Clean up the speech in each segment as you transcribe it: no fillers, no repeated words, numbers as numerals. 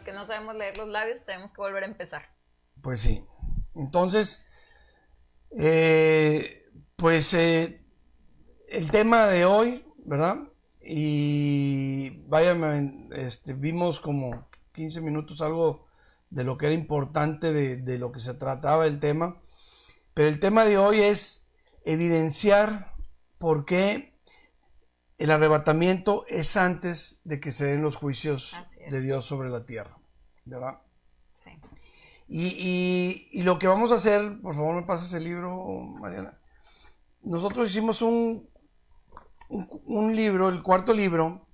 que no sabemos leer los labios, tenemos que volver a empezar. Pues sí. Entonces, eh, pues el tema de hoy, ¿verdad? Y vaya, vimos como 15 minutos algo de lo que era importante de lo que se trataba el tema. Pero el tema de hoy es evidenciar por qué el arrebatamiento es antes de que se den los juicios de Dios sobre la tierra, ¿verdad? Sí. Y lo que vamos a hacer, por favor me pasas el libro, Mariana. Nosotros hicimos un libro, el cuarto libro,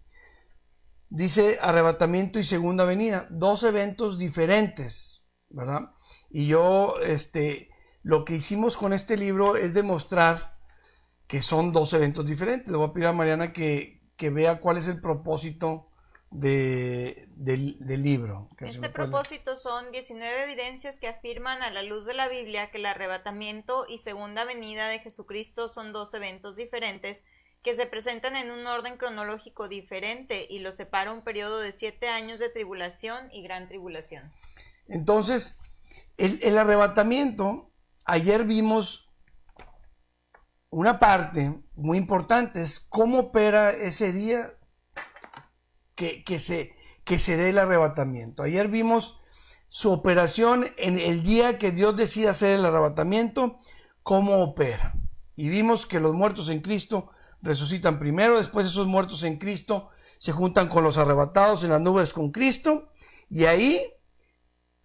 dice arrebatamiento y segunda venida, dos eventos diferentes, ¿verdad? Y yo, lo que hicimos con este libro es demostrar que son dos eventos diferentes. Le voy a pedir a Mariana que vea cuál es el propósito del libro. Este propósito son 19 evidencias que afirman a la luz de la Biblia que el arrebatamiento y segunda venida de Jesucristo son dos eventos diferentes que se presentan en un orden cronológico diferente y los separa un periodo de 7 años de tribulación y gran tribulación. Entonces, el arrebatamiento, ayer vimos una parte muy importante, es cómo opera ese día que se dé el arrebatamiento. Ayer vimos su operación en el día que Dios decide hacer el arrebatamiento, cómo opera. Y vimos que los muertos en Cristo resucitan primero, después esos muertos en Cristo se juntan con los arrebatados en las nubes con Cristo, y ahí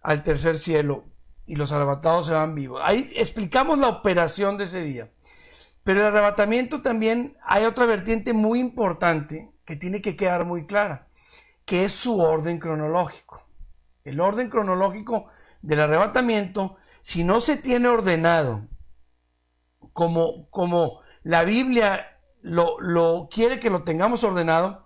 al tercer cielo, y los arrebatados se van vivos. Ahí explicamos la operación de ese día. Pero el arrebatamiento también hay otra vertiente muy importante que tiene que quedar muy clara, que es su orden cronológico. El orden cronológico del arrebatamiento, si no se tiene ordenado como la Biblia lo quiere que lo tengamos ordenado,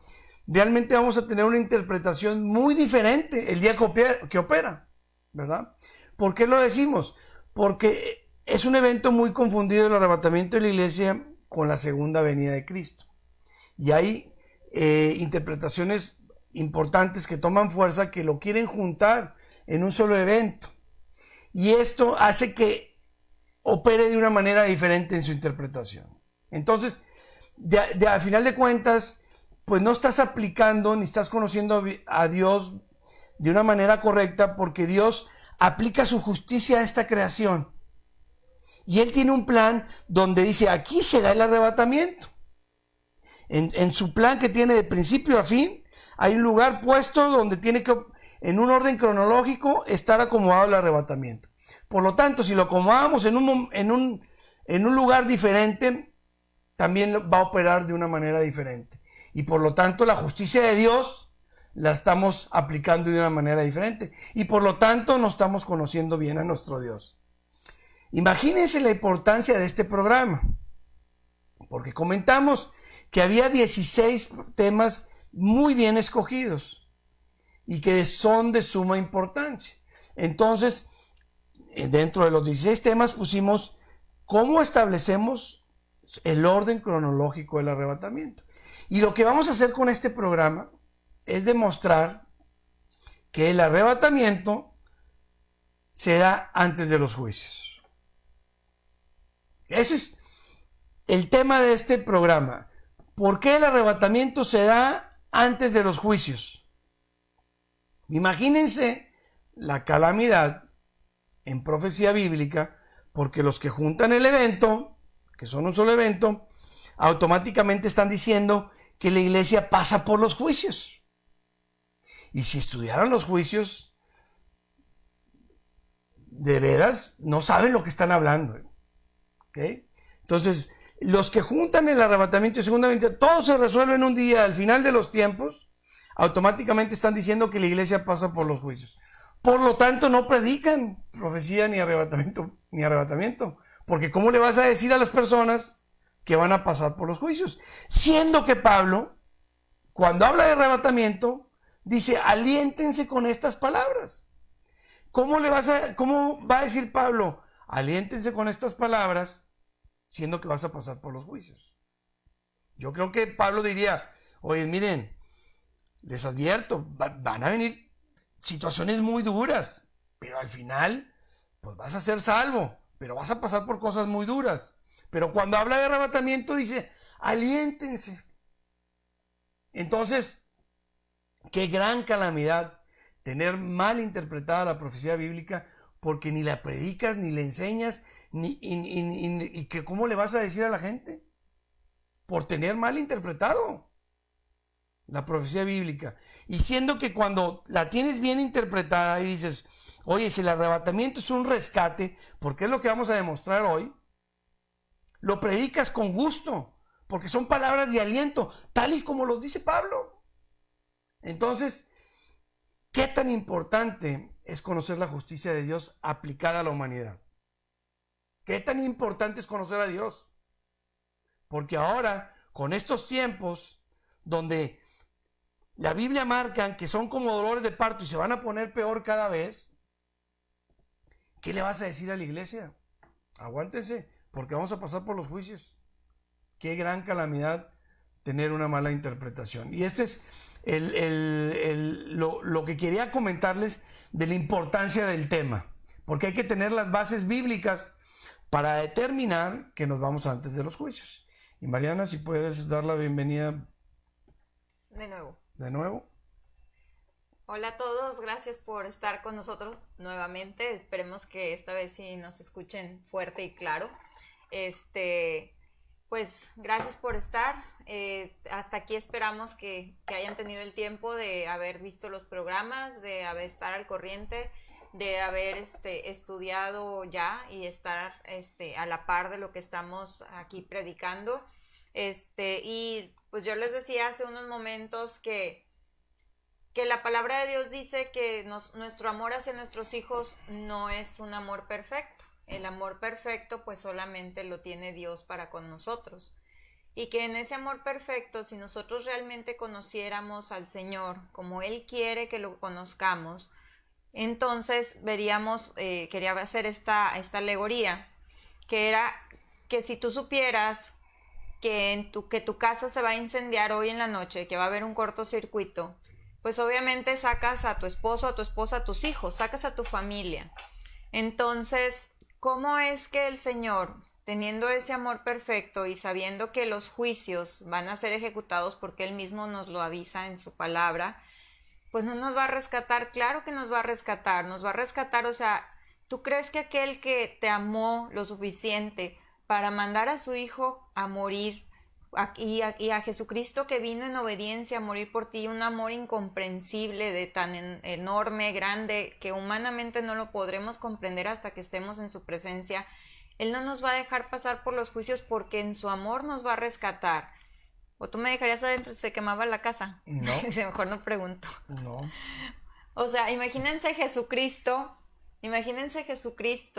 realmente vamos a tener una interpretación muy diferente el día que opera, ¿verdad? ¿Por qué lo decimos? Porque es un evento muy confundido el arrebatamiento de la iglesia con la segunda venida de Cristo. Y hay interpretaciones importantes que toman fuerza, que lo quieren juntar en un solo evento. Y esto hace que opere de una manera diferente en su interpretación. Entonces, a final de cuentas, pues no estás aplicando ni estás conociendo a Dios de una manera correcta, porque Dios aplica su justicia a esta creación. Y Él tiene un plan donde dice, aquí se da el arrebatamiento. En su plan que tiene de principio a fin, hay un lugar puesto donde tiene que, en un orden cronológico, estar acomodado el arrebatamiento. Por lo tanto, si lo acomodamos en un lugar diferente, también va a operar de una manera diferente. Y por lo tanto, la justicia de Dios la estamos aplicando de una manera diferente. Y por lo tanto, no estamos conociendo bien a nuestro Dios. Imagínense la importancia de este programa, porque comentamos que había 16 temas muy bien escogidos y que son de suma importancia. Entonces, dentro de los 16 temas pusimos cómo establecemos el orden cronológico del arrebatamiento. Y lo que vamos a hacer con este programa es demostrar que el arrebatamiento se da antes de los juicios. Ese es el tema de este programa. ¿Por qué el arrebatamiento se da antes de los juicios? Imagínense la calamidad en profecía bíblica, porque los que juntan el evento, que son un solo evento, automáticamente están diciendo que la iglesia pasa por los juicios. Y si estudiaran los juicios, de veras, no saben lo que están hablando. ¿Okay? Entonces, los que juntan el arrebatamiento y segunda venida, todo se resuelve en un día, al final de los tiempos, automáticamente están diciendo que la iglesia pasa por los juicios. Por lo tanto, no predican profecía ni arrebatamiento, porque ¿cómo le vas a decir a las personas que van a pasar por los juicios? Siendo que Pablo, cuando habla de arrebatamiento, dice, aliéntense con estas palabras. ¿Cómo va a decir Pablo? Aliéntense con estas palabras, siendo que vas a pasar por los juicios. Yo creo que Pablo diría, oye, miren, les advierto, van a venir situaciones muy duras, pero al final, pues vas a ser salvo, pero vas a pasar por cosas muy duras. Pero cuando habla de arrebatamiento dice, aliéntense. Entonces, qué gran calamidad tener mal interpretada la profecía bíblica, porque ni la predicas, ni la enseñas, y que cómo le vas a decir a la gente por tener mal interpretado la profecía bíblica. Y siendo que cuando la tienes bien interpretada y dices, oye, si el arrebatamiento es un rescate, porque es lo que vamos a demostrar hoy, lo predicas con gusto, porque son palabras de aliento, tal y como lo dice Pablo. Entonces, ¿qué tan importante es conocer la justicia de Dios aplicada a la humanidad? ¿Qué tan importante es conocer a Dios? Porque ahora, con estos tiempos donde la Biblia marca que son como dolores de parto y se van a poner peor cada vez, ¿qué le vas a decir a la iglesia? Aguántense, porque vamos a pasar por los juicios. Qué gran calamidad tener una mala interpretación. Y este es lo que quería comentarles de la importancia del tema, porque hay que tener las bases bíblicas para determinar que nos vamos antes de los juicios. Y Mariana, si puedes dar la bienvenida de nuevo. Hola a todos, gracias por estar con nosotros nuevamente. Esperemos que esta vez sí nos escuchen fuerte y claro. Pues gracias por estar. Hasta aquí esperamos que hayan tenido el tiempo de haber visto los programas, de haber estar al corriente, de haber estudiado ya y estar a la par de lo que estamos aquí predicando. Y pues yo les decía hace unos momentos que la palabra de Dios dice que nuestro amor hacia nuestros hijos no es un amor perfecto. El amor perfecto pues solamente lo tiene Dios para con nosotros. Y que en ese amor perfecto, si nosotros realmente conociéramos al Señor como Él quiere que lo conozcamos, entonces veríamos, quería hacer esta alegoría, que era que si tú supieras que tu casa se va a incendiar hoy en la noche, que va a haber un cortocircuito, pues obviamente sacas a tu esposo, a tu esposa, a tus hijos, sacas a tu familia. Entonces, ¿cómo es que el Señor, teniendo ese amor perfecto y sabiendo que los juicios van a ser ejecutados porque Él mismo nos lo avisa en su palabra, pues no nos va a rescatar? Claro que nos va a rescatar, o sea, ¿tú crees que aquel que te amó lo suficiente para mandar a su hijo a morir y a Jesucristo que vino en obediencia a morir por ti, un amor incomprensible, de tan enorme, grande, que humanamente no lo podremos comprender hasta que estemos en su presencia? Él no nos va a dejar pasar por los juicios porque en su amor nos va a rescatar. ¿O tú me dejarías adentro si se quemaba la casa? No. Mejor no pregunto. No. O sea, imagínense Jesucristo,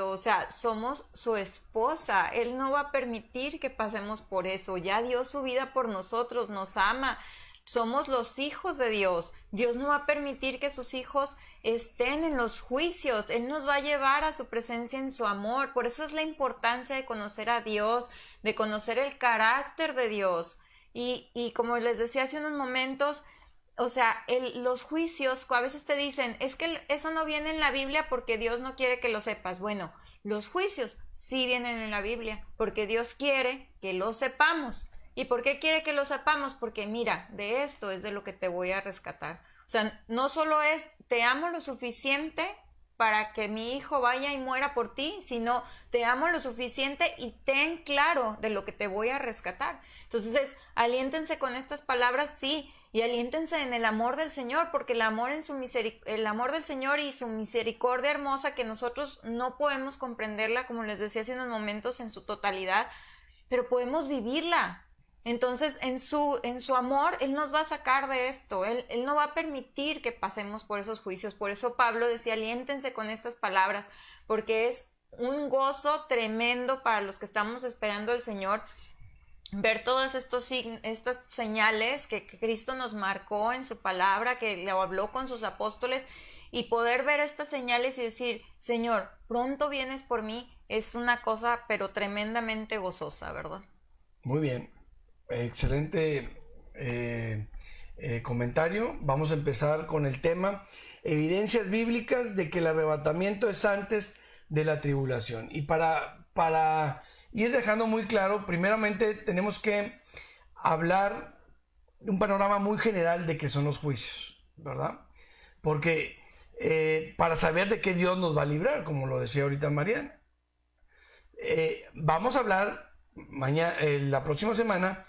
o sea, somos su esposa. Él no va a permitir que pasemos por eso. Ya dio su vida por nosotros, nos ama. Somos los hijos de Dios. Dios no va a permitir que sus hijos estén en los juicios. Él nos va a llevar a su presencia en su amor. Por eso es la importancia de conocer a Dios, de conocer el carácter de Dios. Y como les decía hace unos momentos, o sea, los juicios, a veces te dicen, es que eso no viene en la Biblia porque Dios no quiere que lo sepas. Bueno, los juicios sí vienen en la Biblia porque Dios quiere que lo sepamos. ¿Y por qué quiere que lo sepamos? Porque mira, de esto es de lo que te voy a rescatar. O sea, no solo es te amo lo suficiente para que mi hijo vaya y muera por ti, sino te amo lo suficiente y ten claro de lo que te voy a rescatar. Entonces, aliéntense con estas palabras, sí, y aliéntense en el amor del Señor, porque el amor del Señor y su misericordia hermosa, que nosotros no podemos comprenderla, como les decía hace unos momentos, en su totalidad, pero podemos vivirla. Entonces, en su amor, Él nos va a sacar de esto. Él no va a permitir que pasemos por esos juicios. Por eso Pablo decía, aliéntense con estas palabras, porque es un gozo tremendo para los que estamos esperando al Señor, ver todas estas señales que Cristo nos marcó en su palabra, que le habló con sus apóstoles, y poder ver estas señales y decir, Señor, pronto vienes por mí, es una cosa pero tremendamente gozosa, ¿verdad? Muy bien, excelente comentario. Vamos a empezar con el tema evidencias bíblicas de que el arrebatamiento es antes de la tribulación. Y para ir dejando muy claro, primeramente tenemos que hablar de un panorama muy general de qué son los juicios, ¿verdad? Porque para saber de qué Dios nos va a librar, como lo decía ahorita Mariana. Vamos a hablar mañana, la próxima semana,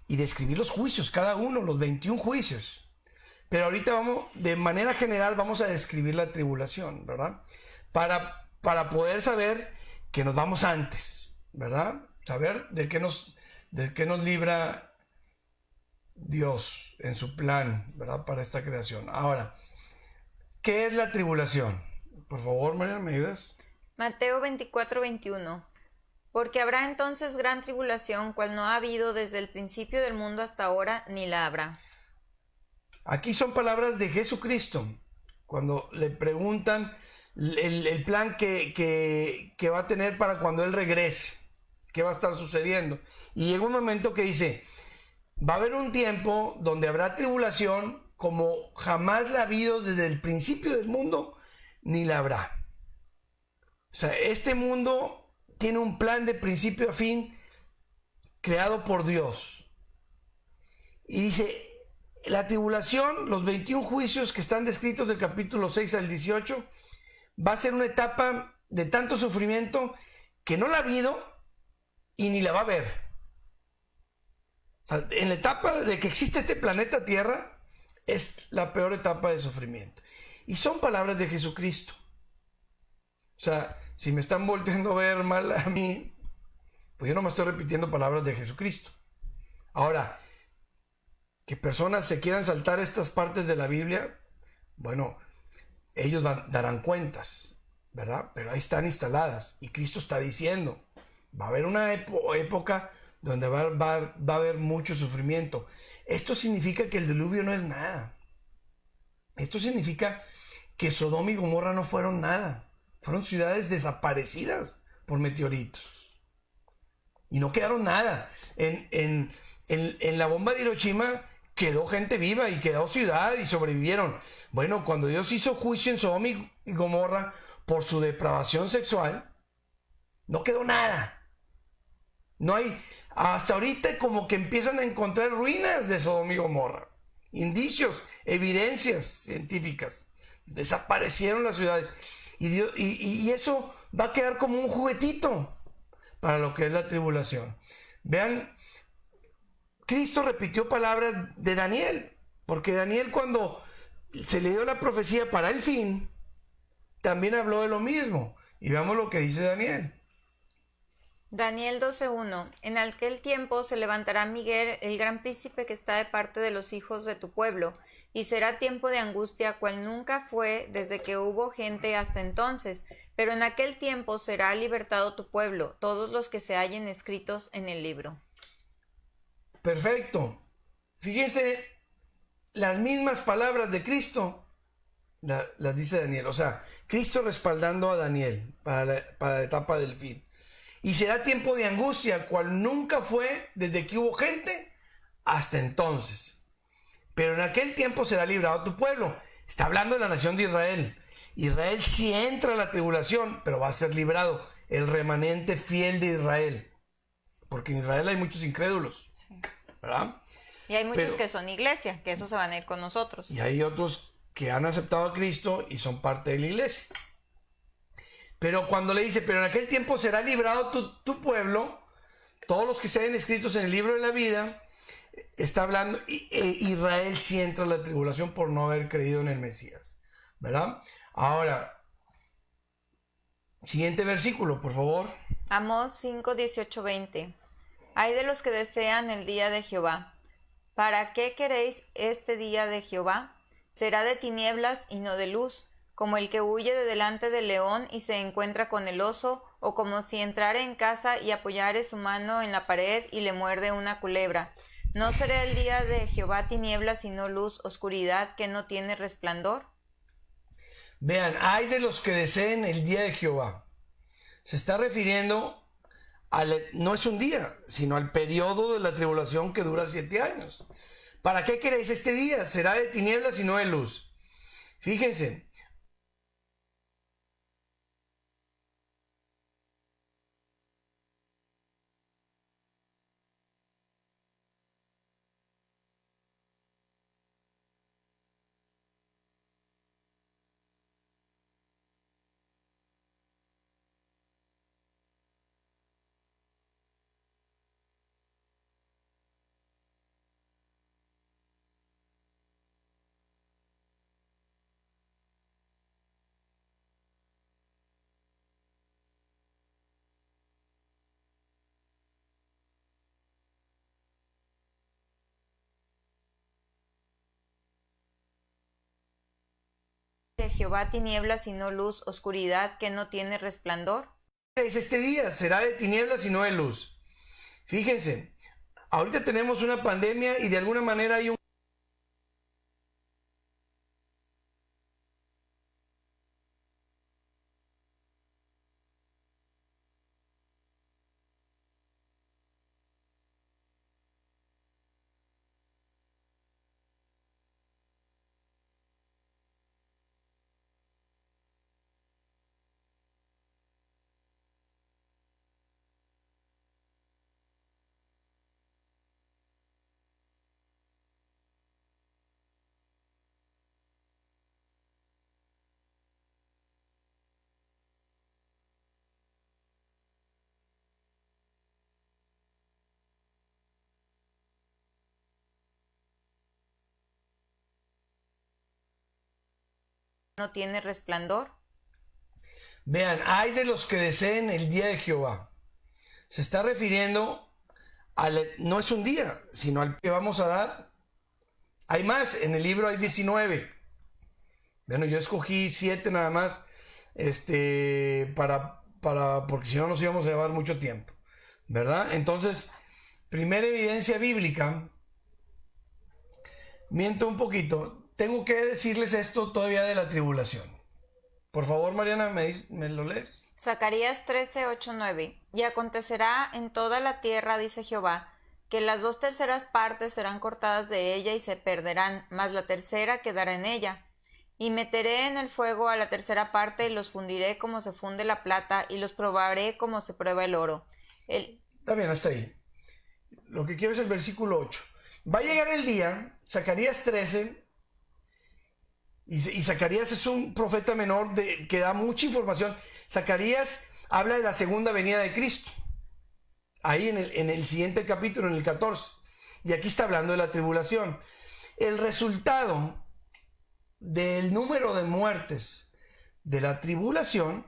y describir los juicios, cada uno, los 21 juicios. Pero ahorita de manera general, vamos a describir la tribulación, ¿verdad? Para poder saber que nos vamos antes, ¿verdad? Saber de qué nos libra Dios en su plan, ¿verdad? Para esta creación. Ahora, ¿qué es la tribulación? Por favor, Mariana, ¿me ayudas? Mateo 24:21. Porque habrá entonces gran tribulación, cual no ha habido desde el principio del mundo hasta ahora, ni la habrá. Aquí son palabras de Jesucristo, cuando le preguntan el plan que va a tener para cuando Él regrese, qué va a estar sucediendo. Y llega un momento que dice, va a haber un tiempo donde habrá tribulación como jamás la ha habido desde el principio del mundo, ni la habrá. O sea, este mundo tiene un plan de principio a fin creado por Dios. Y dice, la tribulación, los 21 juicios que están descritos del capítulo 6 al 18, va a ser una etapa de tanto sufrimiento que no la ha habido y ni la va a haber. O sea, en la etapa de que existe este planeta Tierra, es la peor etapa de sufrimiento. Y son palabras de Jesucristo. O sea, si me están volteando a ver mal a mí, pues yo no me estoy repitiendo palabras de Jesucristo. Ahora, que personas se quieran saltar estas partes de la Biblia, bueno, ellos darán cuentas, ¿verdad? Pero ahí están instaladas y Cristo está diciendo, va a haber una época donde va a haber mucho sufrimiento. Esto significa que el diluvio no es nada. Esto significa que Sodoma y Gomorra no fueron nada. Fueron ciudades desaparecidas por meteoritos. Y no quedaron nada. En la bomba de Hiroshima quedó gente viva y quedó ciudad y sobrevivieron. Bueno, cuando Dios hizo juicio en Sodoma y Gomorra por su depravación sexual, no quedó nada. No hay, hasta ahorita como que empiezan a encontrar ruinas de Sodoma y Gomorra. Indicios, evidencias científicas. Desaparecieron las ciudades. Y eso va a quedar como un juguetito para lo que es la tribulación. Vean, Cristo repitió palabras de Daniel, porque Daniel cuando se le dio la profecía para el fin, también habló de lo mismo. Y veamos lo que dice Daniel. Daniel 12:1. En aquel tiempo se levantará Miguel, el gran príncipe que está de parte de los hijos de tu pueblo, y será tiempo de angustia cual nunca fue desde que hubo gente hasta entonces, pero en aquel tiempo será libertado tu pueblo, todos los que se hallen escritos en el libro. Perfecto. Fíjense, las mismas palabras de Cristo las dice Daniel. O sea, Cristo respaldando a Daniel para la etapa del fin. Y será tiempo de angustia cual nunca fue desde que hubo gente hasta entonces. Pero en aquel tiempo será librado tu pueblo. Está hablando de la nación de Israel. Israel sí entra a la tribulación, pero va a ser librado. El remanente fiel de Israel. Porque en Israel hay muchos incrédulos. Sí. ¿Verdad? Y hay muchos que son iglesia, que esos se van a ir con nosotros. Y hay otros que han aceptado a Cristo y son parte de la iglesia. Pero cuando le dice, pero en aquel tiempo será librado tu pueblo, todos los que se hayan escritos en el libro de la vida, está hablando, Israel sí entra a la tribulación por no haber creído en el Mesías, ¿verdad? Ahora, siguiente versículo, por favor. Amós 5:18-20. Ay de los que desean el día de Jehová. ¿Para qué queréis este día de Jehová? Será de tinieblas y no de luz, como el que huye de delante del león y se encuentra con el oso, o como si entrare en casa y apoyare su mano en la pared y le muerde una culebra. ¿No será el día de Jehová tinieblas sino luz, oscuridad que no tiene resplandor? Vean, hay de los que deseen el día de Jehová. Se está refiriendo no es un día, sino al periodo de la tribulación que dura 7 años. ¿Para qué queréis este día? Será de tinieblas y no de luz. Fíjense. De Jehová tinieblas y no luz, oscuridad que no tiene resplandor. Es este día, será de tinieblas y no de luz. Fíjense, ahorita tenemos una pandemia y de alguna manera hay un... No tiene resplandor. Vean, hay de los que deseen el día de Jehová. Se está refiriendo no es un día, sino al que vamos a dar. Hay más, en el libro hay 19. Bueno, yo escogí 7 nada más, porque si no nos íbamos a llevar mucho tiempo, ¿verdad? Entonces, primera evidencia bíblica, miento un poquito, tengo que decirles esto todavía de la tribulación. Por favor, Mariana, ¿me lo lees? Zacarías 13, 8, 9. Y acontecerá en toda la tierra, dice Jehová, que las 2/3 partes serán cortadas de ella y se perderán, mas la tercera quedará en ella. Y meteré en el fuego a la 3/3 parte, y los fundiré como se funde la plata, y los probaré como se prueba el oro. Está bien, hasta ahí. Lo que quiero es el versículo 8. Va a llegar el día, Zacarías 13, y Zacarías es un profeta menor que da mucha información. Zacarías habla de la segunda venida de Cristo. Ahí en el siguiente capítulo, en el 14. Y aquí está hablando de la tribulación. El resultado del número de muertes de la tribulación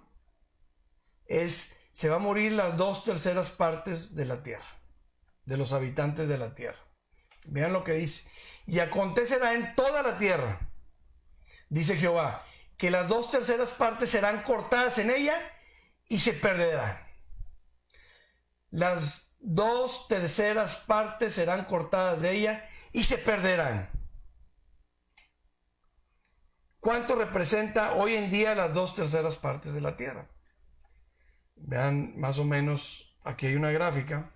se va a morir las 2/3 partes de la tierra, de los habitantes de la tierra. Vean lo que dice. Y acontecerá en toda la tierra, dice Jehová, que las 2/3 partes serán cortadas en ella y se perderán. Las 2/3 partes serán cortadas de ella y se perderán. ¿Cuánto representa hoy en día las 2/3 partes de la tierra? Vean más o menos, aquí hay una gráfica.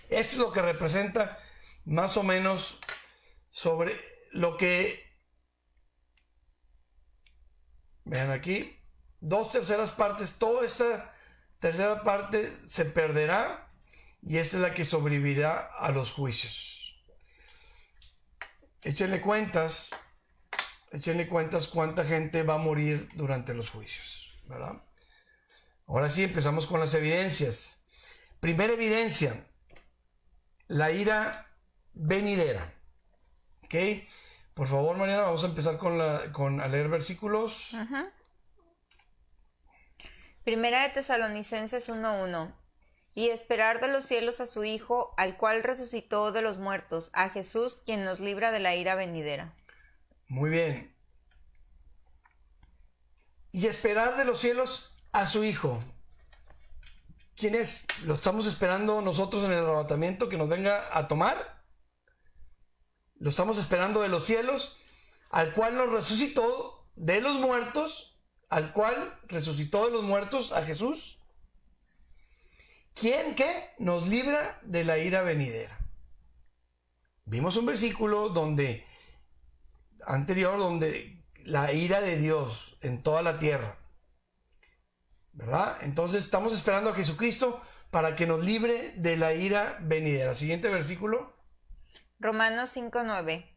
Esto es lo que representa más o menos sobre lo que... Vean aquí, 2/3 partes, toda esta tercera parte se perderá y esta es la que sobrevivirá a los juicios. Échenle cuentas cuánta gente va a morir durante los juicios, ¿verdad? Ahora sí, empezamos con las evidencias. Primera evidencia, la ira venidera. ¿Ok? Por favor, Mariana, vamos a empezar a leer versículos. Uh-huh. Primera de Tesalonicenses 1:1. Y esperar de los cielos a su Hijo, al cual resucitó de los muertos, a Jesús, quien nos libra de la ira venidera. Muy bien. Y esperar de los cielos a su Hijo. ¿Quién es? ¿Lo estamos esperando nosotros en el arrebatamiento que nos venga a tomar? Lo estamos esperando de los cielos, al cual nos resucitó de los muertos, a Jesús. ¿Quién qué? Nos libra de la ira venidera. Vimos un versículo anterior donde la ira de Dios en toda la tierra, ¿verdad? Entonces estamos esperando a Jesucristo para que nos libre de la ira venidera. Siguiente versículo. Romanos 5:9.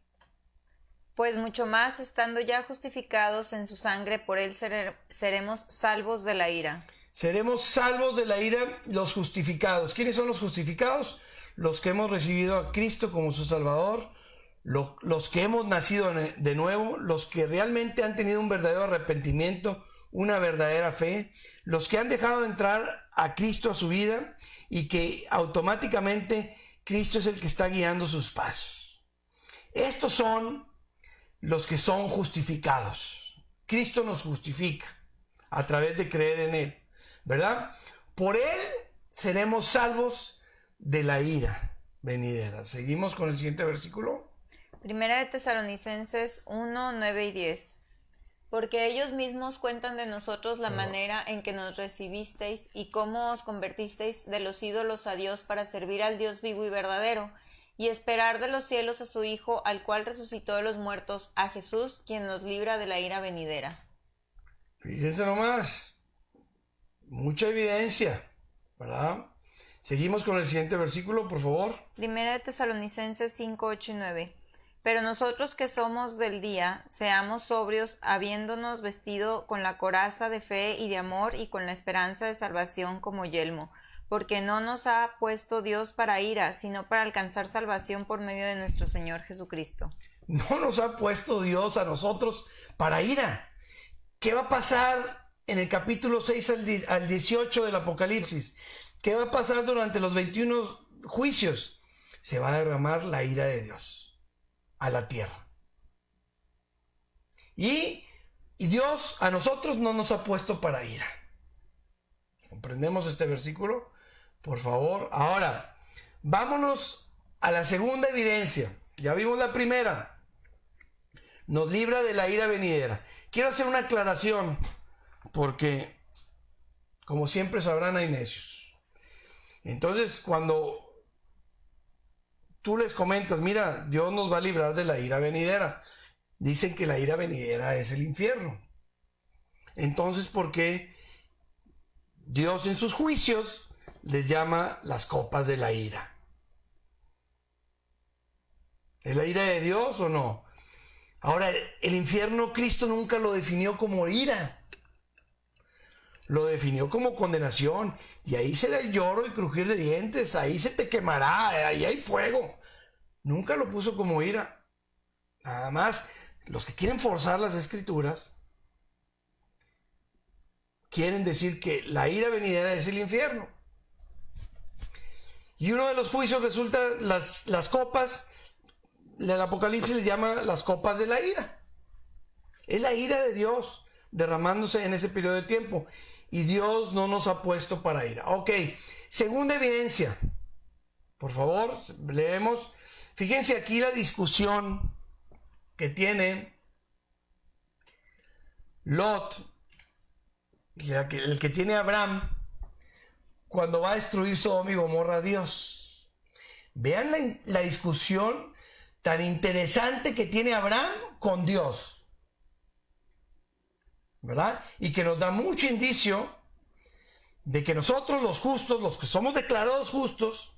Pues mucho más, estando ya justificados en su sangre, por él seremos salvos de la ira. Seremos salvos de la ira, los justificados. ¿Quiénes son los justificados? Los que hemos recibido a Cristo como su Salvador, los que hemos nacido de nuevo, los que realmente han tenido un verdadero arrepentimiento, una verdadera fe, los que han dejado entrar a Cristo a su vida y que automáticamente Cristo es el que está guiando sus pasos. Estos son los que son justificados. Cristo nos justifica a través de creer en Él, ¿verdad? Por Él seremos salvos de la ira venidera. Seguimos con el siguiente versículo. Primera de Tesalonicenses 1, 9 y 10. Porque ellos mismos cuentan de nosotros la manera en que nos recibisteis y cómo os convertisteis de los ídolos a Dios para servir al Dios vivo y verdadero, y esperar de los cielos a su Hijo, al cual resucitó de los muertos, a Jesús, quien nos libra de la ira venidera. Fíjense nomás, mucha evidencia, ¿verdad? Seguimos con el siguiente versículo, por favor. Primera de Tesalonicenses 5, 8 y 9. Pero nosotros que somos del día, seamos sobrios, habiéndonos vestido con la coraza de fe y de amor y con la esperanza de salvación como yelmo, porque no nos ha puesto Dios para ira, sino para alcanzar salvación por medio de nuestro Señor Jesucristo. No nos ha puesto Dios a nosotros para ira. ¿Qué va a pasar en el capítulo 6 al 18 del Apocalipsis? ¿Qué va a pasar durante los 21 juicios? Se va a derramar la ira de Dios a la tierra. Y Dios a nosotros no nos ha puesto para ira. ¿Comprendemos este versículo? Por favor. Ahora, vámonos a la segunda evidencia. Ya vimos la primera. Nos libra de la ira venidera. Quiero hacer una aclaración, porque, como siempre sabrán, hay necios. Entonces, cuando tú les comentas, mira, Dios nos va a librar de la ira venidera, dicen que la ira venidera es el infierno. Entonces, ¿por qué Dios en sus juicios les llama las copas de la ira? ¿Es la ira de Dios o no? Ahora, el infierno Cristo nunca lo definió como ira. Lo definió como condenación. Y ahí será el lloro y crujir de dientes. Ahí se te quemará. Ahí hay fuego. Nunca lo puso como ira. Nada más, los que quieren forzar las escrituras quieren decir que la ira venidera es el infierno. Y uno de los juicios resulta las copas. El Apocalipsis les llama las copas de la ira. Es la ira de Dios derramándose en ese periodo de tiempo. Y Dios no nos ha puesto para ira. Ok, segunda evidencia. Por favor, leemos. Fíjense aquí la discusión que tiene Lot, el que tiene Abraham, cuando va a destruir Sodoma y Gomorra a Dios. Vean la discusión tan interesante que tiene Abraham con Dios, ¿verdad? Y que nos da mucho indicio de que nosotros los justos, los que somos declarados justos,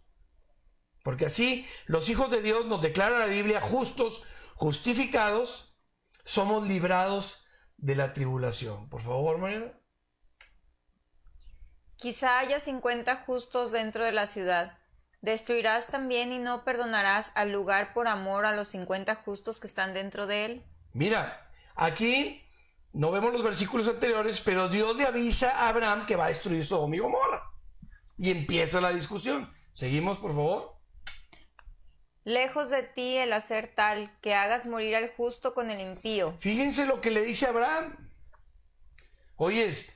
porque así los hijos de Dios nos declara la Biblia justos, justificados, somos librados de la tribulación. Por favor, Mariana. Quizá haya 50 justos dentro de la ciudad. ¿Destruirás también y no perdonarás al lugar por amor a los 50 justos que están dentro de él? Mira, aquí no vemos los versículos anteriores, pero Dios le avisa a Abraham que va a destruir Sodoma y Gomorra. Y empieza la discusión. Seguimos, por favor. Lejos de ti el hacer tal, que hagas morir al justo con el impío. Fíjense lo que le dice a Abraham. Oyes,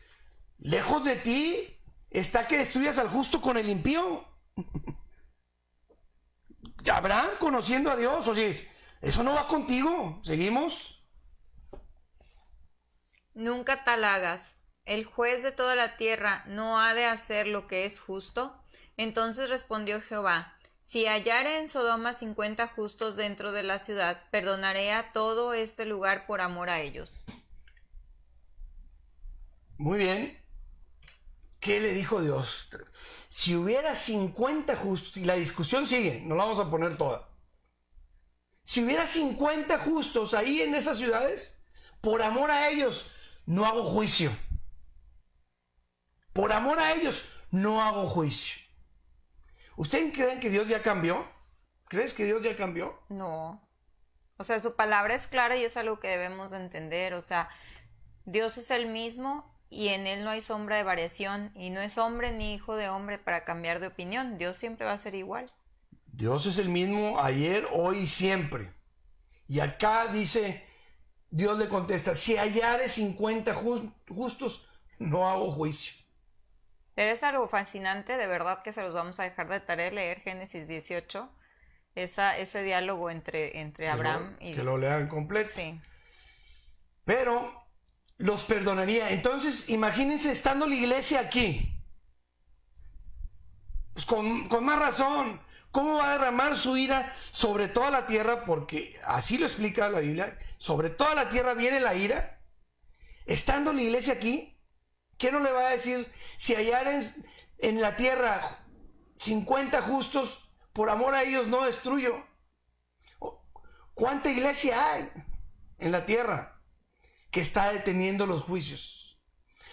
lejos de ti está que destruyas al justo con el impío. Abraham conociendo a Dios, oye, eso no va contigo. Seguimos. Nunca tal hagas. ¿El juez de toda la tierra no ha de hacer lo que es justo? Entonces respondió Jehová: Si hallare en Sodoma 50 justos dentro de la ciudad, perdonaré a todo este lugar por amor a ellos. Muy bien. ¿Qué le dijo Dios? Si hubiera 50 justos, y la discusión sigue, no la vamos a poner toda. Si hubiera 50 justos ahí en esas ciudades, por amor a ellos, no hago juicio. Por amor a ellos, no hago juicio. ¿Ustedes creen que Dios ya cambió? ¿Crees que Dios ya cambió? No. O sea, su palabra es clara y es algo que debemos entender. O sea, Dios es el mismo y en Él no hay sombra de variación. Y no es hombre ni hijo de hombre para cambiar de opinión. Dios siempre va a ser igual. Dios es el mismo ayer, hoy y siempre. Y acá dice, Dios le contesta, si hallare 50 justos, no hago juicio. Pero es algo fascinante, de verdad que se los vamos a dejar de tarea leer Génesis 18, ese diálogo entre Abraham y... Que lo lean completo. Sí. Pero los perdonaría. Entonces, imagínense estando la iglesia aquí. Pues con más razón. ¿Cómo va a derramar su ira sobre toda la tierra? Porque así lo explica la Biblia. Sobre toda la tierra viene la ira. Estando la iglesia aquí, ¿qué no le va a decir? Si hallaren en la tierra 50 justos, por amor a ellos no destruyo. ¿Cuánta iglesia hay en la tierra que está deteniendo los juicios?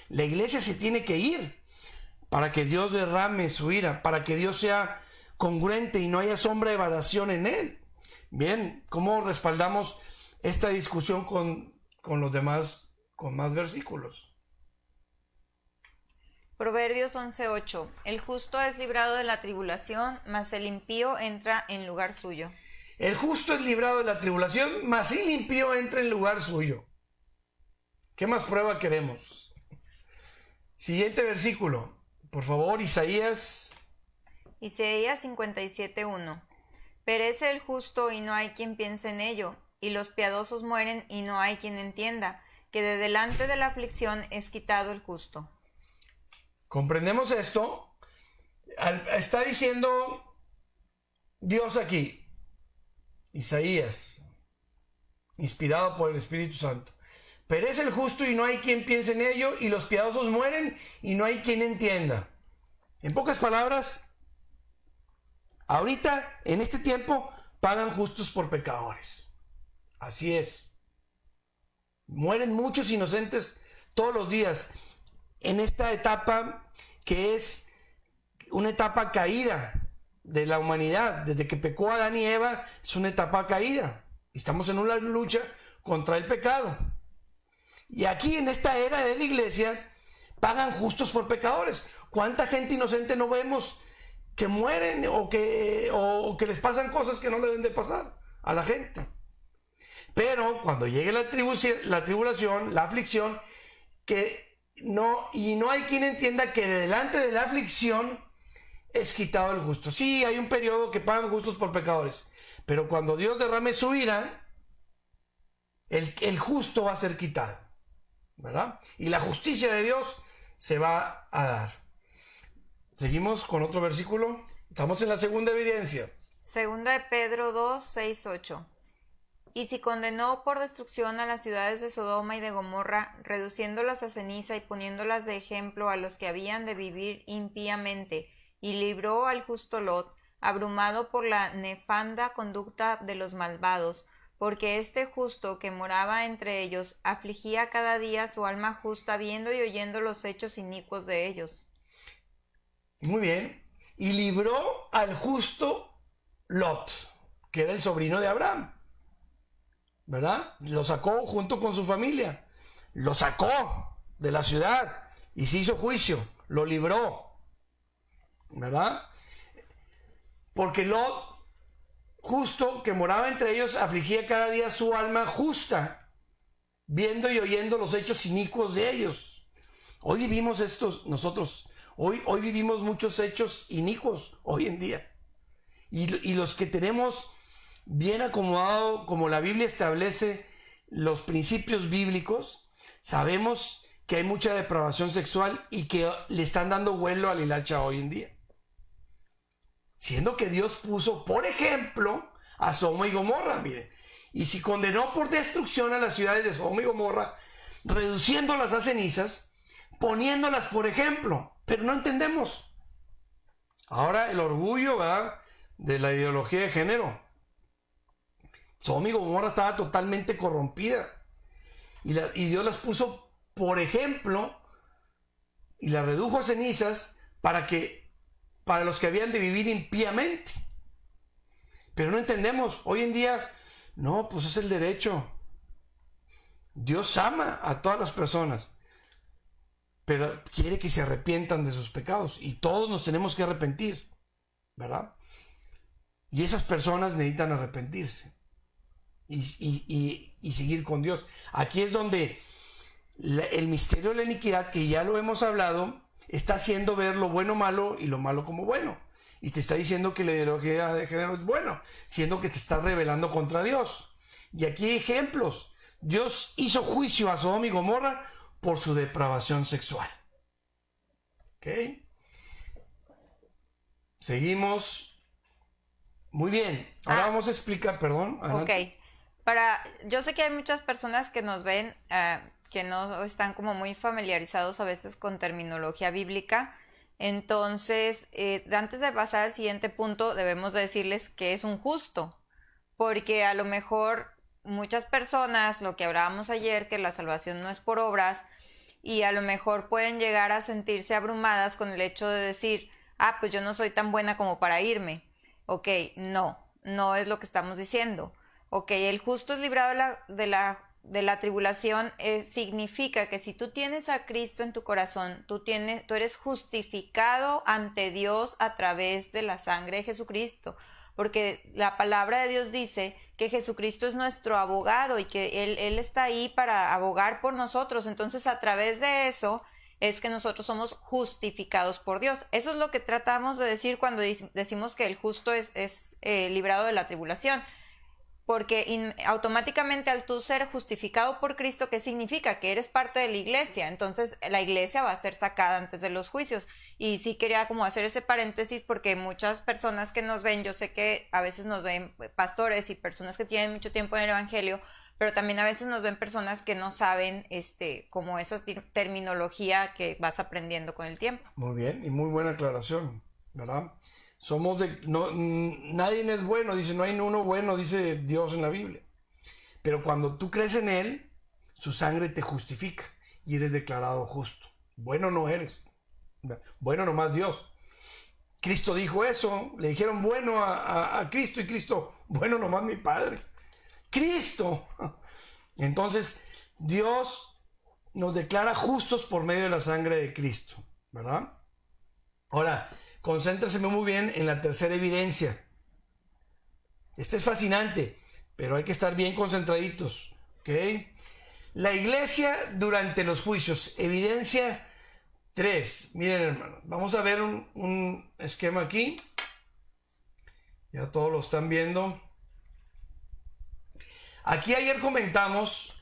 La iglesia se tiene que ir para que Dios derrame su ira, para que Dios sea congruente y no haya sombra de variación en él. Bien, ¿cómo respaldamos esta discusión con los demás, con más versículos? Proverbios 11:8. El justo es librado de la tribulación, mas el impío entra en lugar suyo. El justo es librado de la tribulación, mas el impío entra en lugar suyo. ¿Qué más prueba queremos? Siguiente versículo, por favor, Isaías 57:1. Perece el justo y no hay quien piense en ello, y los piadosos mueren y no hay quien entienda, que de delante de la aflicción es quitado el justo. ¿Comprendemos esto? Está diciendo Dios aquí, Isaías, inspirado por el Espíritu Santo. Perece el justo y no hay quien piense en ello, y los piadosos mueren y no hay quien entienda. En pocas palabras, ahorita, en este tiempo, pagan justos por pecadores. Así es. Mueren muchos inocentes todos los días en esta etapa que es una etapa caída de la humanidad. Desde que pecó Adán y Eva, es una etapa caída. Estamos en una lucha contra el pecado. Y aquí en esta era de la iglesia, pagan justos por pecadores. ¿Cuánta gente inocente no vemos que mueren o que les pasan cosas que no le deben de pasar a la gente? Pero cuando llegue la tribulación, la aflicción, no hay quien entienda que delante de la aflicción es quitado el justo. Sí, hay un periodo que pagan justos por pecadores, pero cuando Dios derrame su ira, el justo va a ser quitado, ¿verdad? Y la justicia de Dios se va a dar. Seguimos con otro versículo. Estamos en la segunda evidencia. Segunda de Pedro 2, 6, 8. Y si condenó por destrucción a las ciudades de Sodoma y de Gomorra, reduciéndolas a ceniza y poniéndolas de ejemplo a los que habían de vivir impíamente, y libró al justo Lot, abrumado por la nefanda conducta de los malvados, porque este justo que moraba entre ellos afligía cada día su alma justa viendo y oyendo los hechos inicuos de ellos. Muy bien. Y libró al justo Lot, que era el sobrino de Abraham, ¿verdad? Lo sacó junto con su familia. Lo sacó de la ciudad y se hizo juicio. Lo libró, ¿verdad? Porque Lot, justo que moraba entre ellos, afligía cada día su alma justa, viendo y oyendo los hechos inicuos de ellos. Hoy vivimos nosotros, hoy vivimos muchos hechos inicuos hoy en día. Y los que tenemos bien acomodado, como la Biblia establece los principios bíblicos, sabemos que hay mucha depravación sexual y que le están dando vuelo a la hilacha hoy en día. siendo que Dios puso, por ejemplo, a Sodoma y Gomorra, miren. Y si condenó por destrucción a las ciudades de Sodoma y Gomorra, reduciéndolas a cenizas, poniéndolas por ejemplo, pero no entendemos. Ahora el orgullo, ¿verdad?, de la ideología de género. Sodoma y Gomorra estaba totalmente corrompida y Dios las puso por ejemplo y las redujo a cenizas para los que habían de vivir impíamente. Pero no entendemos. Hoy en día, no, pues es el derecho. Dios ama a todas las personas, pero quiere que se arrepientan de sus pecados y todos nos tenemos que arrepentir, ¿verdad? Y esas personas necesitan arrepentirse y seguir con Dios. Aquí es donde el misterio de la iniquidad, que ya lo hemos hablado, está haciendo ver lo bueno malo y lo malo como bueno. Y te está diciendo que la ideología de género es bueno, siendo que te estás rebelando contra Dios. Y aquí hay ejemplos. Dios hizo juicio a Sodoma y Gomorra por su depravación sexual. ¿Ok? Seguimos. Muy bien. Ahora vamos a explicar, perdón. Adelante. Ok. Yo sé que hay muchas personas que nos ven que no están como muy familiarizados a veces con terminología bíblica. Entonces, antes de pasar al siguiente punto, debemos decirles que es un justo, porque a lo mejor muchas personas, lo que hablábamos ayer, que la salvación no es por obras, y a lo mejor pueden llegar a sentirse abrumadas con el hecho de decir, pues yo no soy tan buena como para irme. Ok, no es lo que estamos diciendo. Ok, el justo es librado de la tribulación, significa que si tú tienes a Cristo en tu corazón, tú eres justificado ante Dios a través de la sangre de Jesucristo, porque la palabra de Dios dice que Jesucristo es nuestro abogado y que Él está ahí para abogar por nosotros. Entonces, a través de eso es que nosotros somos justificados por Dios. Eso es lo que tratamos de decir cuando decimos que el justo es librado de la tribulación. Porque automáticamente al tú ser justificado por Cristo, ¿qué significa? Que eres parte de la iglesia. Entonces la iglesia va a ser sacada antes de los juicios. Y sí quería como hacer ese paréntesis porque muchas personas que nos ven, yo sé que a veces nos ven pastores y personas que tienen mucho tiempo en el evangelio, pero también a veces nos ven personas que no saben como esa terminología que vas aprendiendo con el tiempo. Muy bien, y muy buena aclaración, ¿verdad? Nadie es bueno, dice, no hay uno bueno, dice Dios en la Biblia. Pero cuando tú crees en Él, su sangre te justifica y eres declarado justo. Bueno no eres, bueno nomás Dios. Cristo dijo eso, le dijeron bueno a Cristo y Cristo, bueno nomás mi Padre. Cristo. Entonces, Dios nos declara justos por medio de la sangre de Cristo, ¿verdad? Ahora, concéntrese muy bien en la tercera evidencia. Esta es fascinante, pero hay que estar bien concentraditos, ¿ok? La iglesia durante los juicios. Evidencia 3. Miren, hermanos, vamos a ver un esquema aquí. Ya todos lo están viendo. Aquí ayer comentamos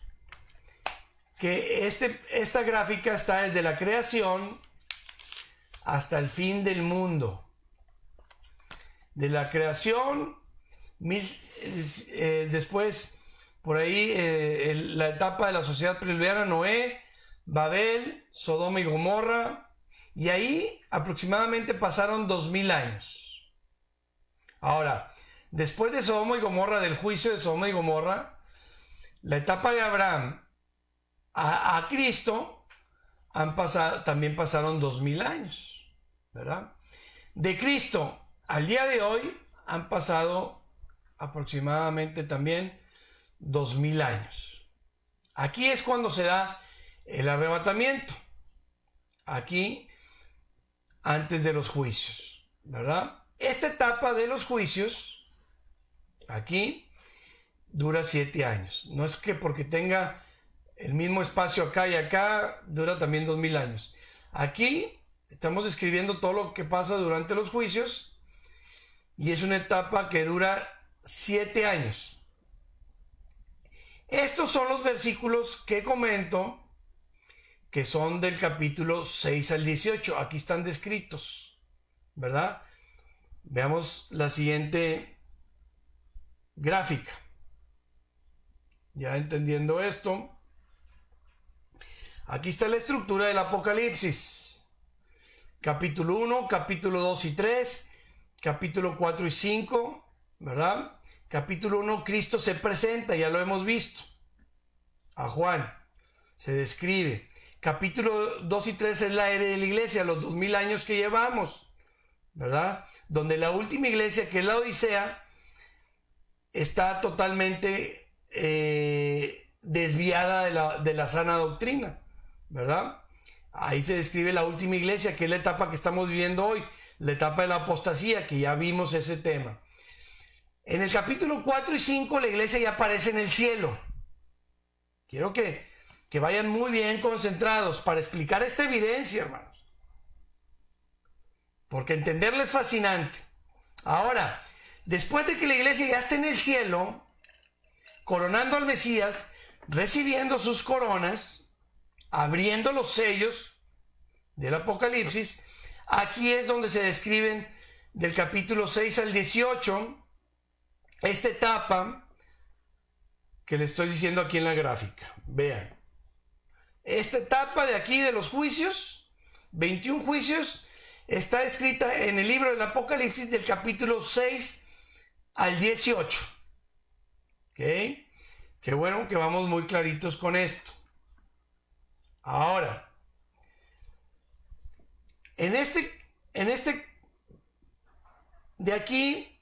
que esta gráfica está desde la creación hasta el fin del mundo. De la creación, después por ahí la etapa de la sociedad prediluviana, Noé, Babel, Sodoma y Gomorra, y ahí aproximadamente pasaron 2000 años. Ahora, después de Sodoma y Gomorra, del juicio de Sodoma y Gomorra, la etapa de Abraham a Cristo también pasaron 2000 años. ¿Verdad? De Cristo al día de hoy han pasado aproximadamente también 2000 años. Aquí es cuando se da el arrebatamiento. Aquí, antes de los juicios, ¿verdad? Esta etapa de los juicios, aquí, dura 7 años. No es que porque tenga el mismo espacio acá y acá, dura también 2000 años. Aquí estamos describiendo todo lo que pasa durante los juicios y es una etapa que dura 7 años. Estos son los versículos que comento, que son del capítulo 6 al 18. Aquí están descritos, ¿verdad? Veamos la siguiente gráfica. Ya entendiendo esto, aquí está la estructura del Apocalipsis. Capítulo 1, capítulo 2 y 3, capítulo 4 y 5, ¿verdad? Capítulo 1, Cristo se presenta, ya lo hemos visto. A Juan se describe. Capítulo 2 y 3 es la era de la iglesia, los 2000 años que llevamos, ¿verdad? Donde la última iglesia, que es la Odisea, está totalmente desviada de la sana doctrina, ¿verdad? Ahí se describe la última iglesia, que es la etapa que estamos viviendo hoy, la etapa de la apostasía, que ya vimos ese tema. En el capítulo 4 y 5 la iglesia ya aparece en el cielo. Quiero que vayan muy bien concentrados para explicar esta evidencia, hermanos, porque entenderla es fascinante. Ahora, después de que la iglesia ya esté en el cielo, coronando al Mesías, recibiendo sus coronas, abriendo los sellos del Apocalipsis, aquí es donde se describen del capítulo 6 al 18, esta etapa que le estoy diciendo aquí en la gráfica. Vean, esta etapa de aquí de los juicios, 21 juicios, está escrita en el libro del Apocalipsis del capítulo 6 al 18. ¿Ok? Qué bueno que vamos muy claritos con esto. Ahora, en este de aquí,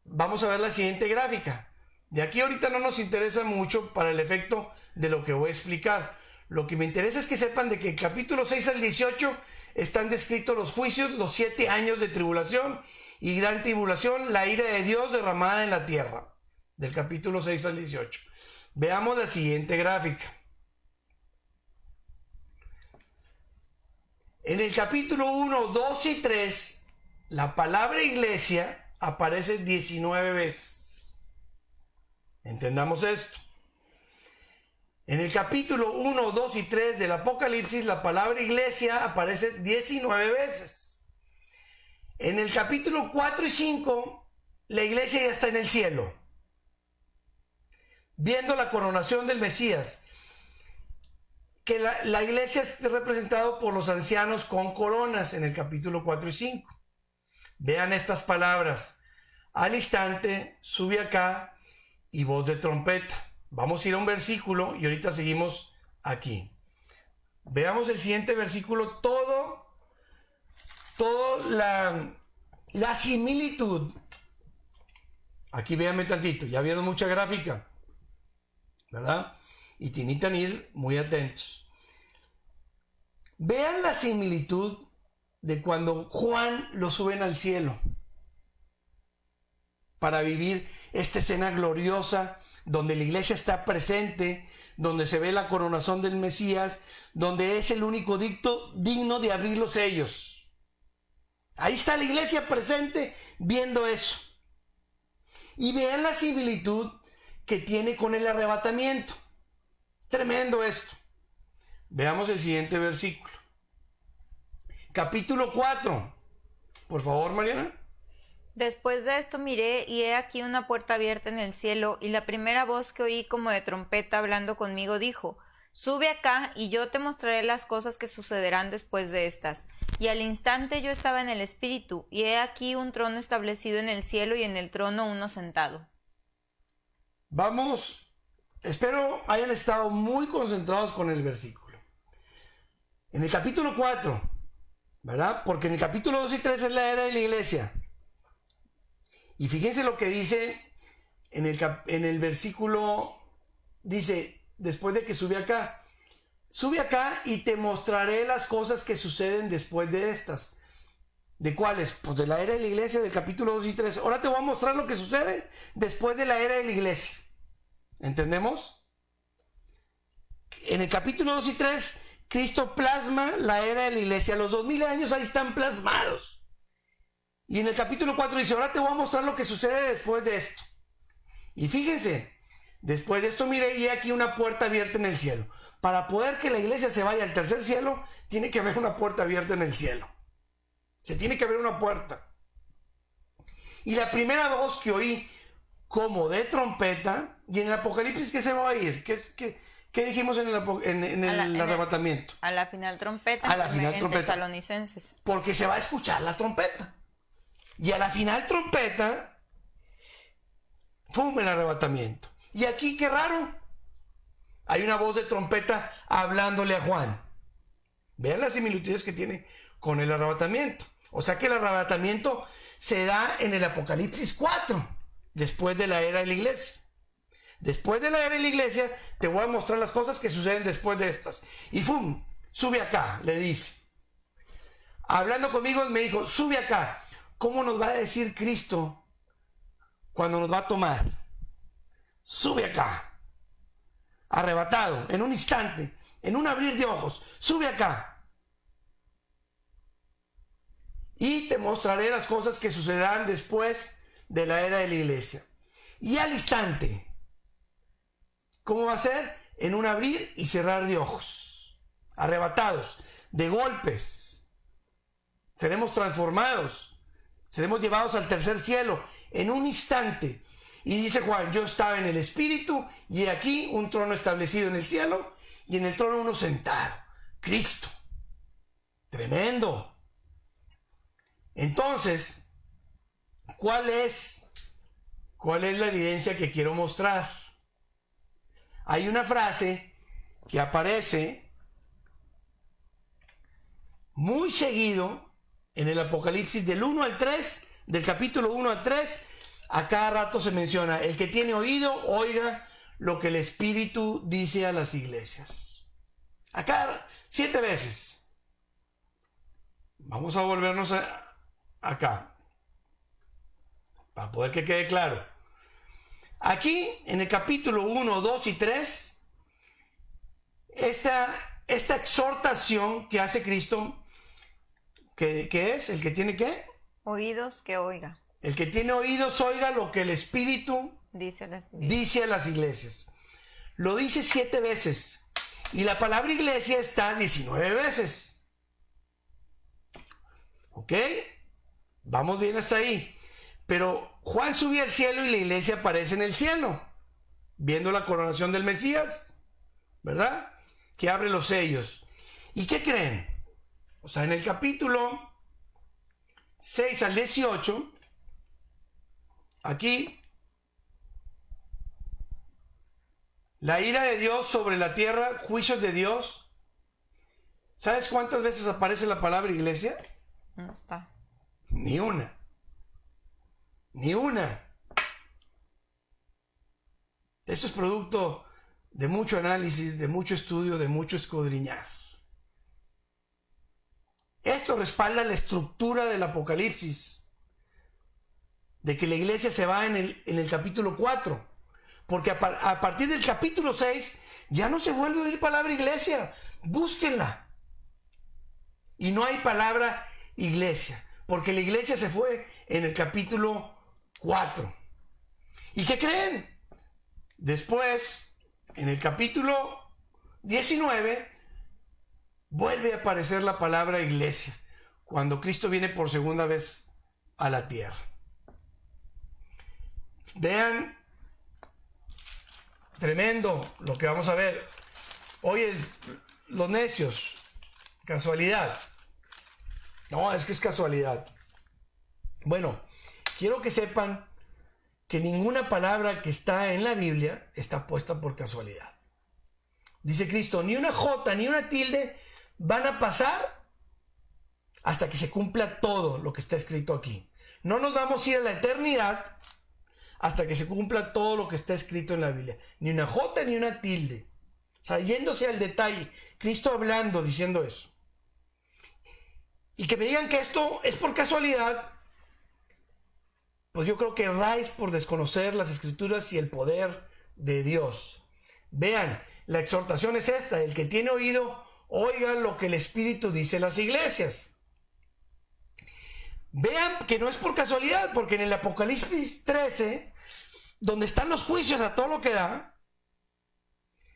vamos a ver la siguiente gráfica. De aquí ahorita no nos interesa mucho para el efecto de lo que voy a explicar. Lo que me interesa es que sepan de que el capítulo 6 al 18 están descritos los juicios, los 7 años de tribulación y gran tribulación, la ira de Dios derramada en la tierra. Del capítulo 6 al 18. Veamos la siguiente gráfica. En el capítulo 1, 2 y 3, la palabra iglesia aparece 19 veces. Entendamos esto. En el capítulo 1, 2 y 3 del Apocalipsis, la palabra iglesia aparece 19 veces. En el capítulo 4 y 5, la iglesia ya está en el cielo, viendo la coronación del Mesías, que la iglesia es representada por los ancianos con coronas en el capítulo 4 y 5. Vean estas palabras: al instante sube acá y voz de trompeta. Vamos a ir a un versículo y ahorita seguimos aquí. Veamos el siguiente versículo, todo la similitud. Aquí véanme tantito, ya vieron mucha gráfica, ¿verdad? Y necesitan ir muy atentos. Vean la similitud de cuando Juan lo suben al cielo para vivir esta escena gloriosa donde la iglesia está presente, donde se ve la coronación del Mesías, donde es el único digno de abrir los sellos. Ahí está la iglesia presente viendo eso. Y vean la similitud que tiene con el arrebatamiento. Es tremendo esto. Veamos el siguiente versículo. Capítulo 4. Por favor, Mariana. Después de esto miré, y he aquí una puerta abierta en el cielo, y la primera voz que oí como de trompeta hablando conmigo dijo: Sube acá, y yo te mostraré las cosas que sucederán después de estas. Y al instante yo estaba en el Espíritu, y he aquí un trono establecido en el cielo, y en el trono uno sentado. Vamos, espero hayan estado muy concentrados con el versículo. En el capítulo 4, ¿verdad? Porque en el capítulo 2 y 3 es la era de la iglesia. Y fíjense lo que dice en el versículo, dice, después de que sube acá y te mostraré las cosas que suceden después de estas. ¿De cuáles? Pues de la era de la iglesia, del capítulo 2 y 3. Ahora te voy a mostrar lo que sucede después de la era de la iglesia. ¿Entendemos? En el capítulo 2 y 3, Cristo plasma la era de la iglesia. Los 2000 años ahí están plasmados. Y en el capítulo 4 dice, ahora te voy a mostrar lo que sucede después de esto. Y fíjense, después de esto, mire, y aquí una puerta abierta en el cielo. Para poder que la iglesia se vaya al tercer cielo, tiene que haber una puerta abierta en el cielo. Se tiene que abrir una puerta. Y la primera voz que oí como de trompeta, y en el Apocalipsis, ¿qué se va a oír? ¿Qué dijimos en el arrebatamiento? A la final trompeta, A la final en trompeta. Tesalonicenses. Porque se va a escuchar la trompeta. Y a la final trompeta, ¡pum!, el arrebatamiento. Y aquí, qué raro, hay una voz de trompeta hablándole a Juan. Vean las similitudes que tiene con el arrebatamiento. O sea que el arrebatamiento se da en el Apocalipsis 4, después de la era de la iglesia. Después de la era de la iglesia, te voy a mostrar las cosas que suceden después de estas. Y ¡fum!, sube acá, le dice. Hablando conmigo, me dijo, sube acá. ¿Cómo nos va a decir Cristo cuando nos va a tomar? Sube acá. Arrebatado, en un instante, en un abrir de ojos. Sube acá. Y te mostraré las cosas que sucederán después de la era de la iglesia. Y al instante, ¿cómo va a ser? En un abrir y cerrar de ojos. Arrebatados, de golpes. Seremos transformados. Seremos llevados al tercer cielo en un instante. Y dice Juan, yo estaba en el Espíritu y he aquí un trono establecido en el cielo y en el trono uno sentado. Cristo. Tremendo. Entonces, ¿cuál es la evidencia que quiero mostrar? Hay una frase que aparece muy seguido en el Apocalipsis del 1 al 3, del capítulo 1 al 3, a cada rato se menciona, el que tiene oído, oiga lo que el Espíritu dice a las iglesias. Acá 7 veces. Vamos a volvernos acá, para poder que quede claro. Aquí, en el capítulo 1, 2 y 3, esta exhortación que hace Cristo, ¿qué es? ¿El que tiene qué? Oídos, que oiga. El que tiene oídos, oiga lo que el Espíritu dice a las iglesias. Lo dice 7 veces. Y la palabra iglesia está 19 veces. ¿Ok? Vamos bien hasta ahí. Pero Juan sube al cielo y la iglesia aparece en el cielo, viendo la coronación del Mesías, ¿verdad? Que abre los sellos. ¿Y qué creen? O sea, en el capítulo 6 al 18, aquí, la ira de Dios sobre la tierra, juicios de Dios. ¿Sabes cuántas veces aparece la palabra iglesia? No está. Ni una. Ni una. Eso es producto de mucho análisis, de mucho estudio, de mucho escudriñar. Esto respalda la estructura del Apocalipsis, de que la iglesia se va en el capítulo 4, porque a partir del capítulo 6 ya no se vuelve a oír palabra iglesia. Búsquenla. Y no hay palabra iglesia, porque la iglesia se fue en el capítulo 4. ¿Y qué creen? Después, en el capítulo 19, vuelve a aparecer la palabra iglesia, cuando Cristo viene por segunda vez a la tierra. Vean, tremendo lo que vamos a ver. Oye, los necios, casualidad. No, es que es casualidad. Bueno, quiero que sepan que ninguna palabra que está en la Biblia está puesta por casualidad. Dice Cristo, ni una jota ni una tilde van a pasar hasta que se cumpla todo lo que está escrito aquí. No nos vamos a ir a la eternidad hasta que se cumpla todo lo que está escrito en la Biblia. Ni una jota ni una tilde. O sea, yéndose al detalle. Cristo hablando, diciendo eso. Y que me digan que esto es por casualidad, pues yo creo que erráis por desconocer las Escrituras y el poder de Dios. Vean, la exhortación es esta: el que tiene oído, oiga lo que el Espíritu dice a las iglesias. Vean que no es por casualidad, porque en el Apocalipsis 13, donde están los juicios a todo lo que da,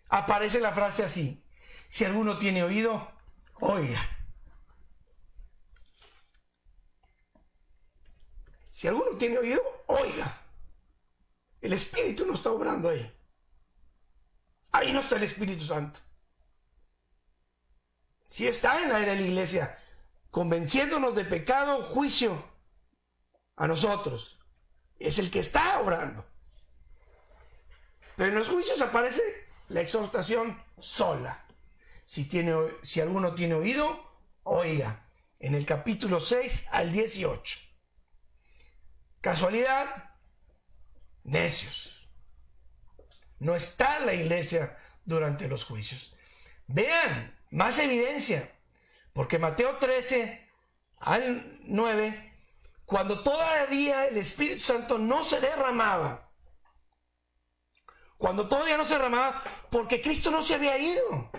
aparece la frase así: si alguno tiene oído, oiga. Si alguno tiene oído, oiga. El Espíritu no está obrando ahí. Ahí no está el Espíritu Santo. Sí está en la era de la iglesia, convenciéndonos de pecado, juicio a nosotros. Es el que está obrando. Pero en los juicios aparece la exhortación sola. Si alguno tiene oído, oiga. En el capítulo 6 al 18. ¿Casualidad? Necios. No está la iglesia durante los juicios. Vean, más evidencia. Porque Mateo 13 al 9, cuando todavía el Espíritu Santo no se derramaba, cuando todavía no se derramaba, porque Cristo no se había ido.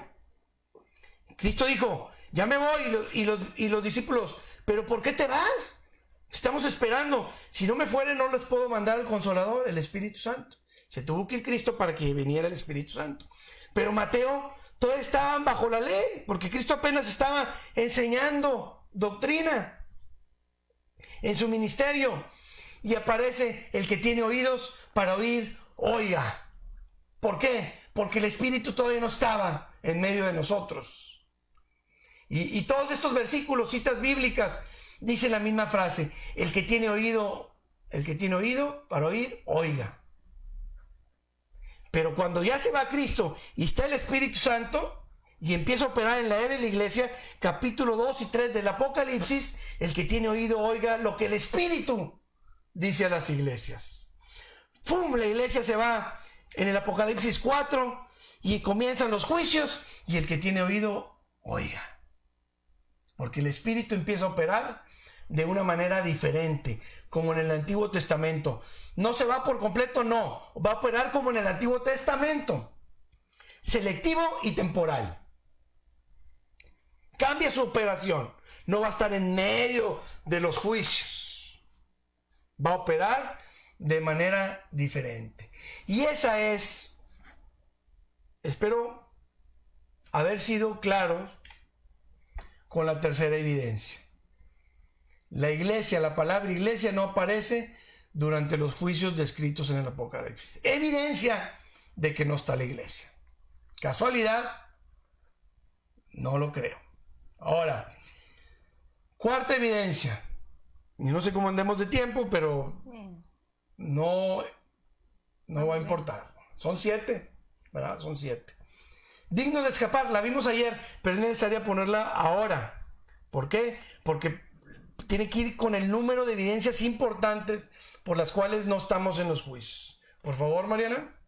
Cristo dijo, ya me voy, y los discípulos, ¿pero por qué te vas? Estamos esperando. Si no me fuere, no les puedo mandar al Consolador, el Espíritu Santo. Se tuvo que ir Cristo para que viniera el Espíritu Santo. Pero Mateo, todos estaban bajo la ley, porque Cristo apenas estaba enseñando doctrina en su ministerio. Y aparece el que tiene oídos para oír, oiga. ¿Por qué? Porque el Espíritu todavía no estaba en medio de nosotros. Y todos estos versículos, citas bíblicas, dicen la misma frase. El que tiene oído para oír, oiga. Pero cuando ya se va Cristo y está el Espíritu Santo y empieza a operar en la era de la iglesia, capítulo 2 y 3 del Apocalipsis, el que tiene oído oiga lo que el Espíritu dice a las iglesias. ¡Fum! La iglesia se va en el Apocalipsis 4 y comienzan los juicios, y el que tiene oído oiga. Porque el Espíritu empieza a operar de una manera diferente, como en el Antiguo Testamento. No se va por completo, no. Va a operar como en el Antiguo Testamento. Selectivo y temporal. Cambia su operación. No va a estar en medio de los juicios. Va a operar de manera diferente. Y esa es, espero haber sido claros con la tercera evidencia. La iglesia, la palabra iglesia no aparece durante los juicios descritos en el Apocalipsis. Evidencia de que no está la iglesia. ¿Casualidad? No lo creo. Ahora, cuarta evidencia. Y no sé cómo andemos de tiempo, pero no va a importar. Son 7, ¿verdad? Son 7. Digno de escapar, la vimos ayer, pero es necesaria ponerla ahora. ¿Por qué? Porque tiene que ir con el número de evidencias importantes por las cuales no estamos en los juicios. Por favor, Mariana.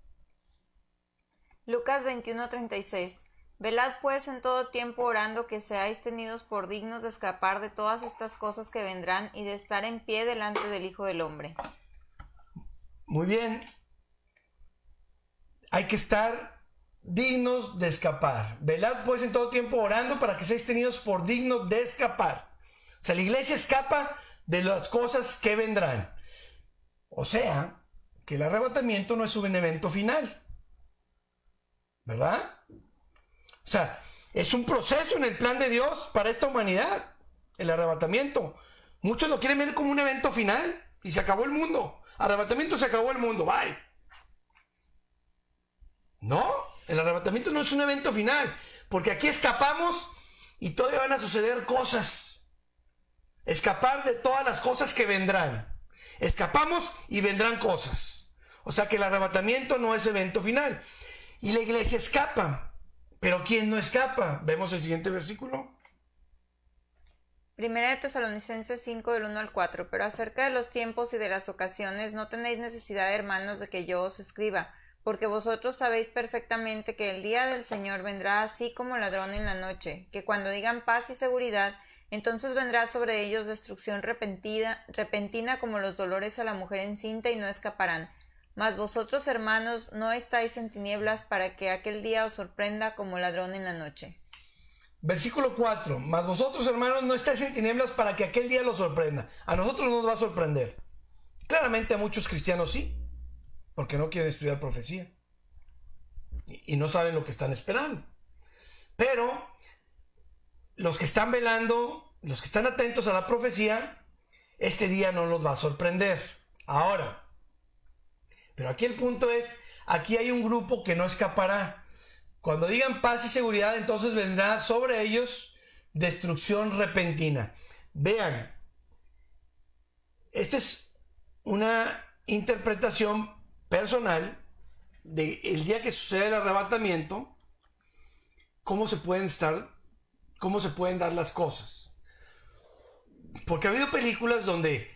Lucas 21:36. Velad pues en todo tiempo orando que seáis tenidos por dignos de escapar de todas estas cosas que vendrán y de estar en pie delante del Hijo del Hombre. Muy bien. Hay que estar dignos de escapar. Velad pues en todo tiempo orando para que seáis tenidos por dignos de escapar. O sea, la iglesia escapa de las cosas que vendrán. O sea, que el arrebatamiento no es un evento final. ¿Verdad? O sea, es un proceso en el plan de Dios para esta humanidad, el arrebatamiento. Muchos lo quieren ver como un evento final y se acabó el mundo. Arrebatamiento, se acabó el mundo, bye. No, el arrebatamiento no es un evento final, porque aquí escapamos y todavía van a suceder cosas. Escapar de todas las cosas que vendrán. Escapamos y vendrán cosas. O sea que el arrebatamiento no es evento final. Y la iglesia escapa. Pero ¿quién no escapa? Vemos el siguiente versículo. Primera de Tesalonicenses 5 del 1 al 4. Pero acerca de los tiempos y de las ocasiones no tenéis necesidad, hermanos, de que yo os escriba, porque vosotros sabéis perfectamente que el día del Señor vendrá así como ladrón en la noche, que cuando digan paz y seguridad, entonces vendrá sobre ellos destrucción repentina como los dolores a la mujer encinta, y no escaparán. Mas vosotros, hermanos, no estáis en tinieblas para que aquel día os sorprenda como ladrón en la noche. Versículo 4. Mas vosotros, hermanos, no estáis en tinieblas para que aquel día los sorprenda. A nosotros no nos va a sorprender. Claramente a muchos cristianos sí, porque no quieren estudiar profecía. Y no saben lo que están esperando. Pero los que están velando, los que están atentos a la profecía, este día no los va a sorprender. Ahora, pero aquí el punto es, aquí hay un grupo que no escapará. Cuando digan paz y seguridad, entonces vendrá sobre ellos destrucción repentina. Vean, esta es una interpretación personal del día que sucede el arrebatamiento, cómo se pueden dar las cosas. Porque ha habido películas donde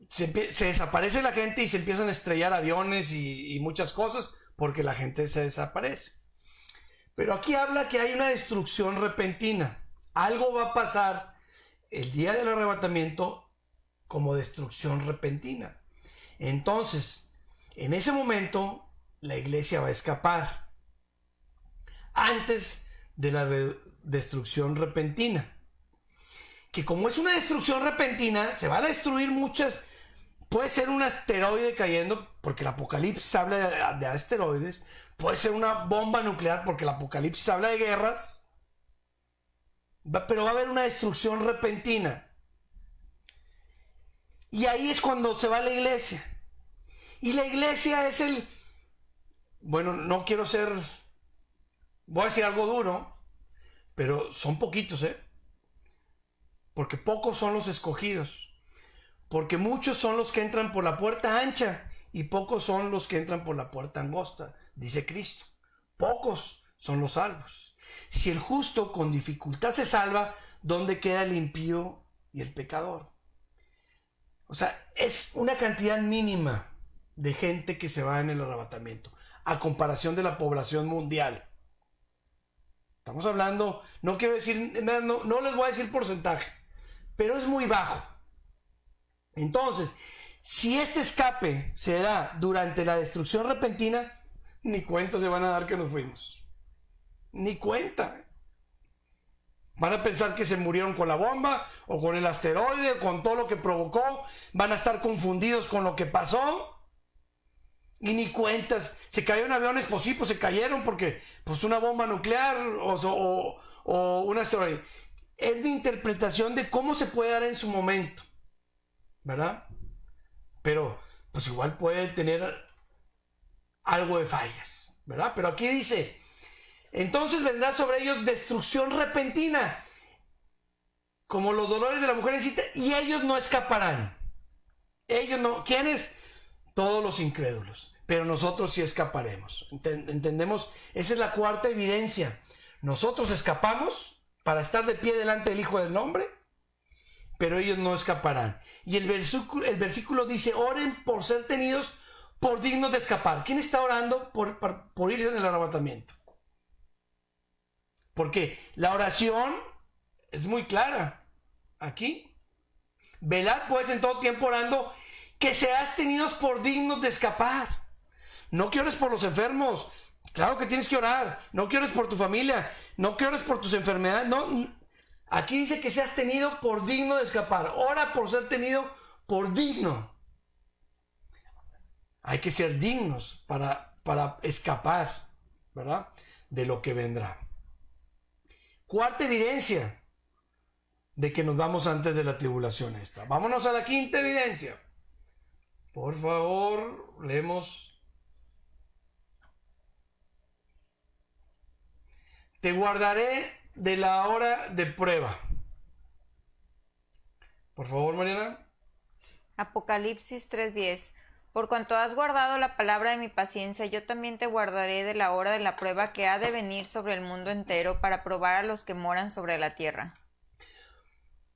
se desaparece la gente y se empiezan a estrellar aviones y muchas cosas porque la gente se desaparece. Pero aquí habla que hay una destrucción repentina. Algo va a pasar el día del arrebatamiento como destrucción repentina. Entonces, en ese momento, la iglesia va a escapar antes de la destrucción repentina. Que como es una destrucción repentina, se van a destruir muchas. Puede ser un asteroide cayendo, porque el Apocalipsis habla de asteroides. Puede ser una bomba nuclear, porque el Apocalipsis habla de guerras. Pero va a haber una destrucción repentina. Y ahí es cuando se va la iglesia. Y la iglesia es bueno, no quiero ser, voy a decir algo duro, pero son poquitos, porque pocos son los escogidos. Porque muchos son los que entran por la puerta ancha y pocos son los que entran por la puerta angosta, dice Cristo. Pocos son los salvos. Si el justo con dificultad se salva, ¿dónde queda el impío y el pecador? O sea, es una cantidad mínima de gente que se va en el arrebatamiento, a comparación de la población mundial. Estamos hablando, no quiero decir, no les voy a decir porcentaje, pero es muy bajo. Entonces, si este escape se da durante la destrucción repentina, ni cuenta se van a dar que nos fuimos. Ni cuenta. Van a pensar que se murieron con la bomba, o con el asteroide, o con todo lo que provocó. Van a estar confundidos con lo que pasó. Y ni cuentas. ¿Se cayeron aviones? Pues sí, pues se cayeron porque pues una bomba nuclear o un asteroide. Es mi interpretación de cómo se puede dar en su momento, ¿verdad? Pero pues igual puede tener algo de fallas, ¿verdad? Pero aquí dice, entonces vendrá sobre ellos destrucción repentina, como los dolores de la mujer en cita, y ellos no escaparán. Ellos no. ¿Quiénes? Todos los incrédulos. Pero nosotros sí escaparemos. ¿Entendemos? Esa es la cuarta evidencia. Nosotros escapamos para estar de pie delante del Hijo del Hombre, pero ellos no escaparán. Y el versículo dice, oren por ser tenidos por dignos de escapar. ¿Quién está orando por irse en el arrebatamiento? Porque la oración es muy clara aquí. Velad pues en todo tiempo orando que seas tenidos por dignos de escapar. No que ores por los enfermos. Claro que tienes que orar. No que ores por tu familia. No que ores por tus enfermedades. No. Aquí dice que seas tenido por digno de escapar. Ora por ser tenido por digno. Hay que ser dignos para escapar, ¿verdad? De lo que vendrá. Cuarta evidencia de que nos vamos antes de la tribulación esta. Vámonos a la quinta evidencia. Por favor, leemos. Te guardaré de la hora de prueba. Por favor, Mariana. Apocalipsis 3:10. Por cuanto has guardado la palabra de mi paciencia, yo también te guardaré de la hora de la prueba que ha de venir sobre el mundo entero para probar a los que moran sobre la tierra.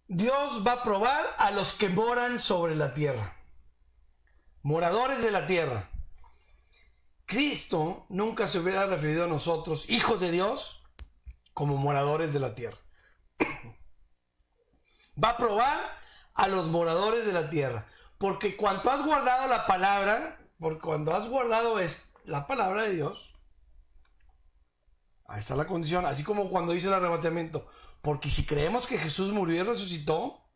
Dios va a probar a los que moran sobre la tierra. Moradores de la tierra. Cristo nunca se hubiera referido a nosotros, hijos de Dios, como moradores de la tierra. Va a probar a los moradores de la tierra. Porque cuando has guardado la palabra, porque cuando has guardado la palabra de Dios, ahí está la condición. Así como cuando dice el arrebatamiento. Porque si creemos que Jesús murió y resucitó,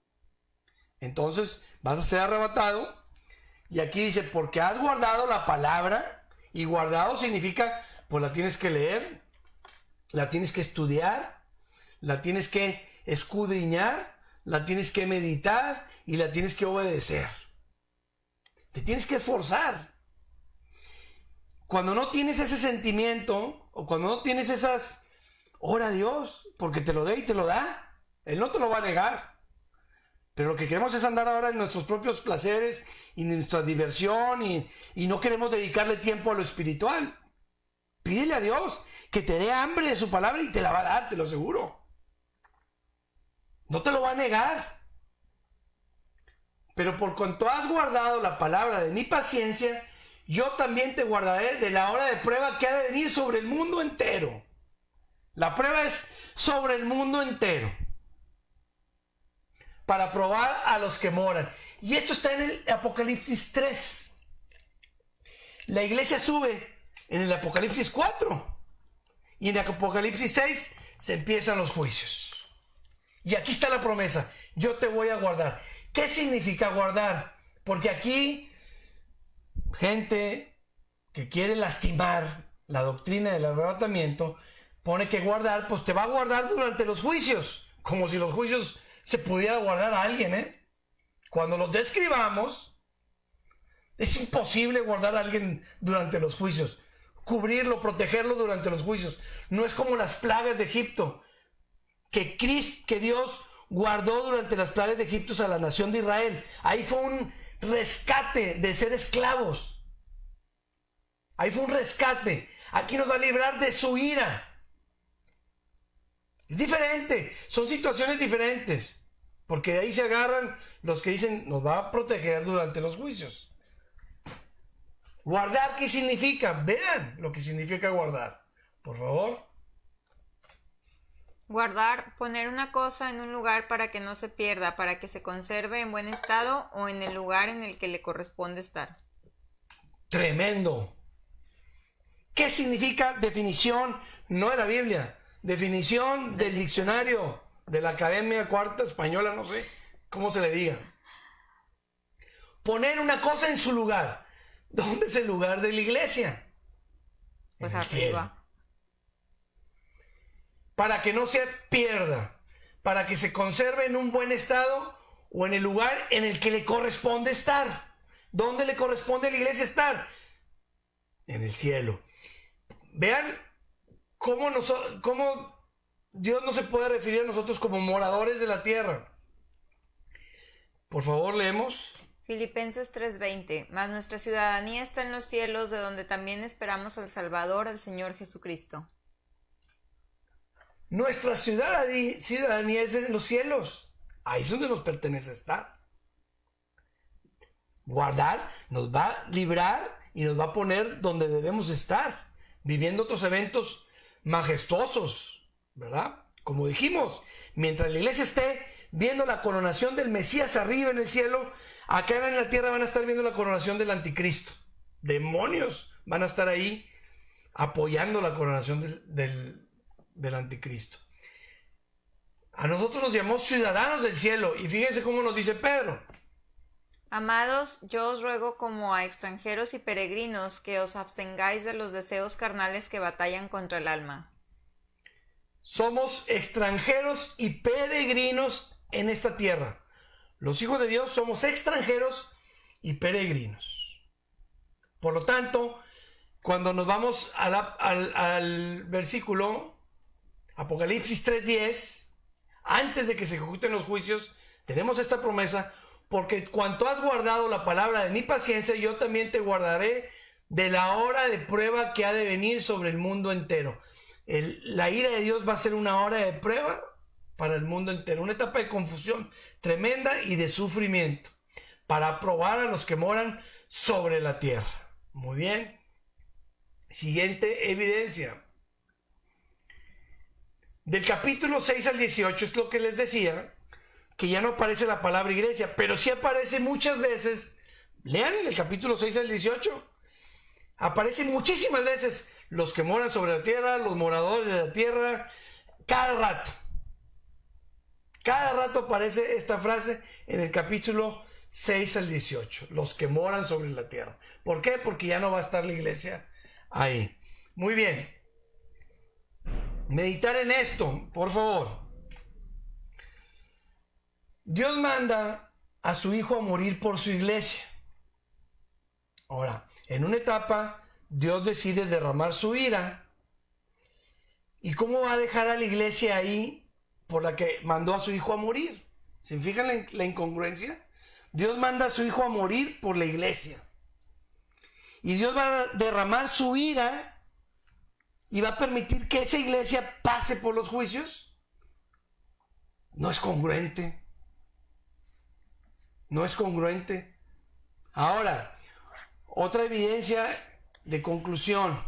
entonces vas a ser arrebatado. Y aquí dice, porque has guardado la palabra. Y guardado significa, pues la tienes que leer, la tienes que estudiar, la tienes que escudriñar, la tienes que meditar y la tienes que obedecer. Te tienes que esforzar. Cuando no tienes ese sentimiento, o cuando no tienes esas, ora a Dios, porque te lo dé y te lo da. Él no te lo va a negar. Pero lo que queremos es andar ahora en nuestros propios placeres y nuestra diversión y no queremos dedicarle tiempo a lo espiritual. Pídele a Dios que te dé hambre de su palabra y te la va a dar, te lo aseguro. No te lo va a negar. Pero por cuanto has guardado la palabra de mi paciencia, yo también te guardaré de la hora de prueba que ha de venir sobre el mundo entero. La prueba es sobre el mundo entero, para probar a los que moran. Y esto está en el Apocalipsis 3. La iglesia sube en el Apocalipsis 4. Y en el Apocalipsis 6 se empiezan los juicios. Y aquí está la promesa. Yo te voy a guardar. ¿Qué significa guardar? Porque aquí gente que quiere lastimar la doctrina del arrebatamiento pone que guardar, pues te va a guardar durante los juicios. Como si los juicios se pudiera guardar a alguien, ¿eh? Cuando los describamos, es imposible guardar a alguien durante los juicios. Cubrirlo, protegerlo durante los juicios. No es como las plagas de Egipto, que Dios guardó durante las plagas de Egipto a la nación de Israel. Ahí fue un rescate de ser esclavos. Ahí fue un rescate. Aquí nos va a librar de su ira. Es diferente, son situaciones diferentes, porque de ahí se agarran los que dicen nos va a proteger durante los juicios. Guardar, ¿qué significa? Vean lo que significa guardar, por favor. Guardar, poner una cosa en un lugar para que no se pierda, para que se conserve en buen estado o en el lugar en el que le corresponde estar. Tremendo. ¿Qué significa? Definición, no de la Biblia. Definición del diccionario de la Academia Cuarta Española, no sé cómo se le diga. Poner una cosa en su lugar. ¿Dónde es el lugar de la iglesia? Pues en el arriba. cielo. Para que no se pierda, para que se conserve en un buen estado o en el lugar en el que le corresponde estar. ¿Dónde le corresponde a la iglesia estar? En el cielo. Vean cómo Dios no se puede referir a nosotros como moradores de la tierra. Por favor, leemos. Filipenses 3:20. Mas nuestra ciudadanía está en los cielos, de donde también esperamos al Salvador, al Señor Jesucristo. Nuestra ciudadanía es en los cielos. Ahí es donde nos pertenece estar. Guardar nos va a librar y nos va a poner donde debemos estar, viviendo otros eventos majestuosos, ¿verdad? Como dijimos, mientras la iglesia esté viendo la coronación del Mesías arriba en el cielo, acá en la tierra van a estar viendo la coronación del anticristo. Demonios van a estar ahí apoyando la coronación del anticristo. A nosotros nos llamó ciudadanos del cielo, y fíjense cómo nos dice Pedro. Amados, yo os ruego como a extranjeros y peregrinos que os abstengáis de los deseos carnales que batallan contra el alma. Somos extranjeros y peregrinos en esta tierra. Los hijos de Dios somos extranjeros y peregrinos. Por lo tanto, cuando nos vamos al versículo Apocalipsis 3:10, antes de que se ejecuten los juicios, tenemos esta promesa: porque cuanto has guardado la palabra de mi paciencia, yo también te guardaré de la hora de prueba que ha de venir sobre el mundo entero. La ira de Dios va a ser una hora de prueba para el mundo entero, una etapa de confusión tremenda y de sufrimiento, para probar a los que moran sobre la tierra. Muy bien. Siguiente evidencia. Del capítulo 6 al 18 es lo que les decía, que ya no aparece la palabra iglesia, pero sí aparece muchas veces. Lean el capítulo 6 al 18. Aparece muchísimas veces los que moran sobre la tierra, los moradores de la tierra, cada rato. Cada rato aparece esta frase en el capítulo 6 al 18. Los que moran sobre la tierra. ¿Por qué? Porque ya no va a estar la iglesia ahí. Muy bien. Meditar en esto, por favor. Dios manda a su Hijo a morir por su iglesia. Ahora, en una etapa, Dios decide derramar su ira. ¿Y cómo va a dejar a la iglesia ahí por la que mandó a su hijo a morir? ¿Se fijan la incongruencia? Dios manda a su hijo a morir por la iglesia. Y Dios va a derramar su ira y va a permitir que esa iglesia pase por los juicios. No es congruente. No es congruente. Ahora, otra evidencia de conclusión.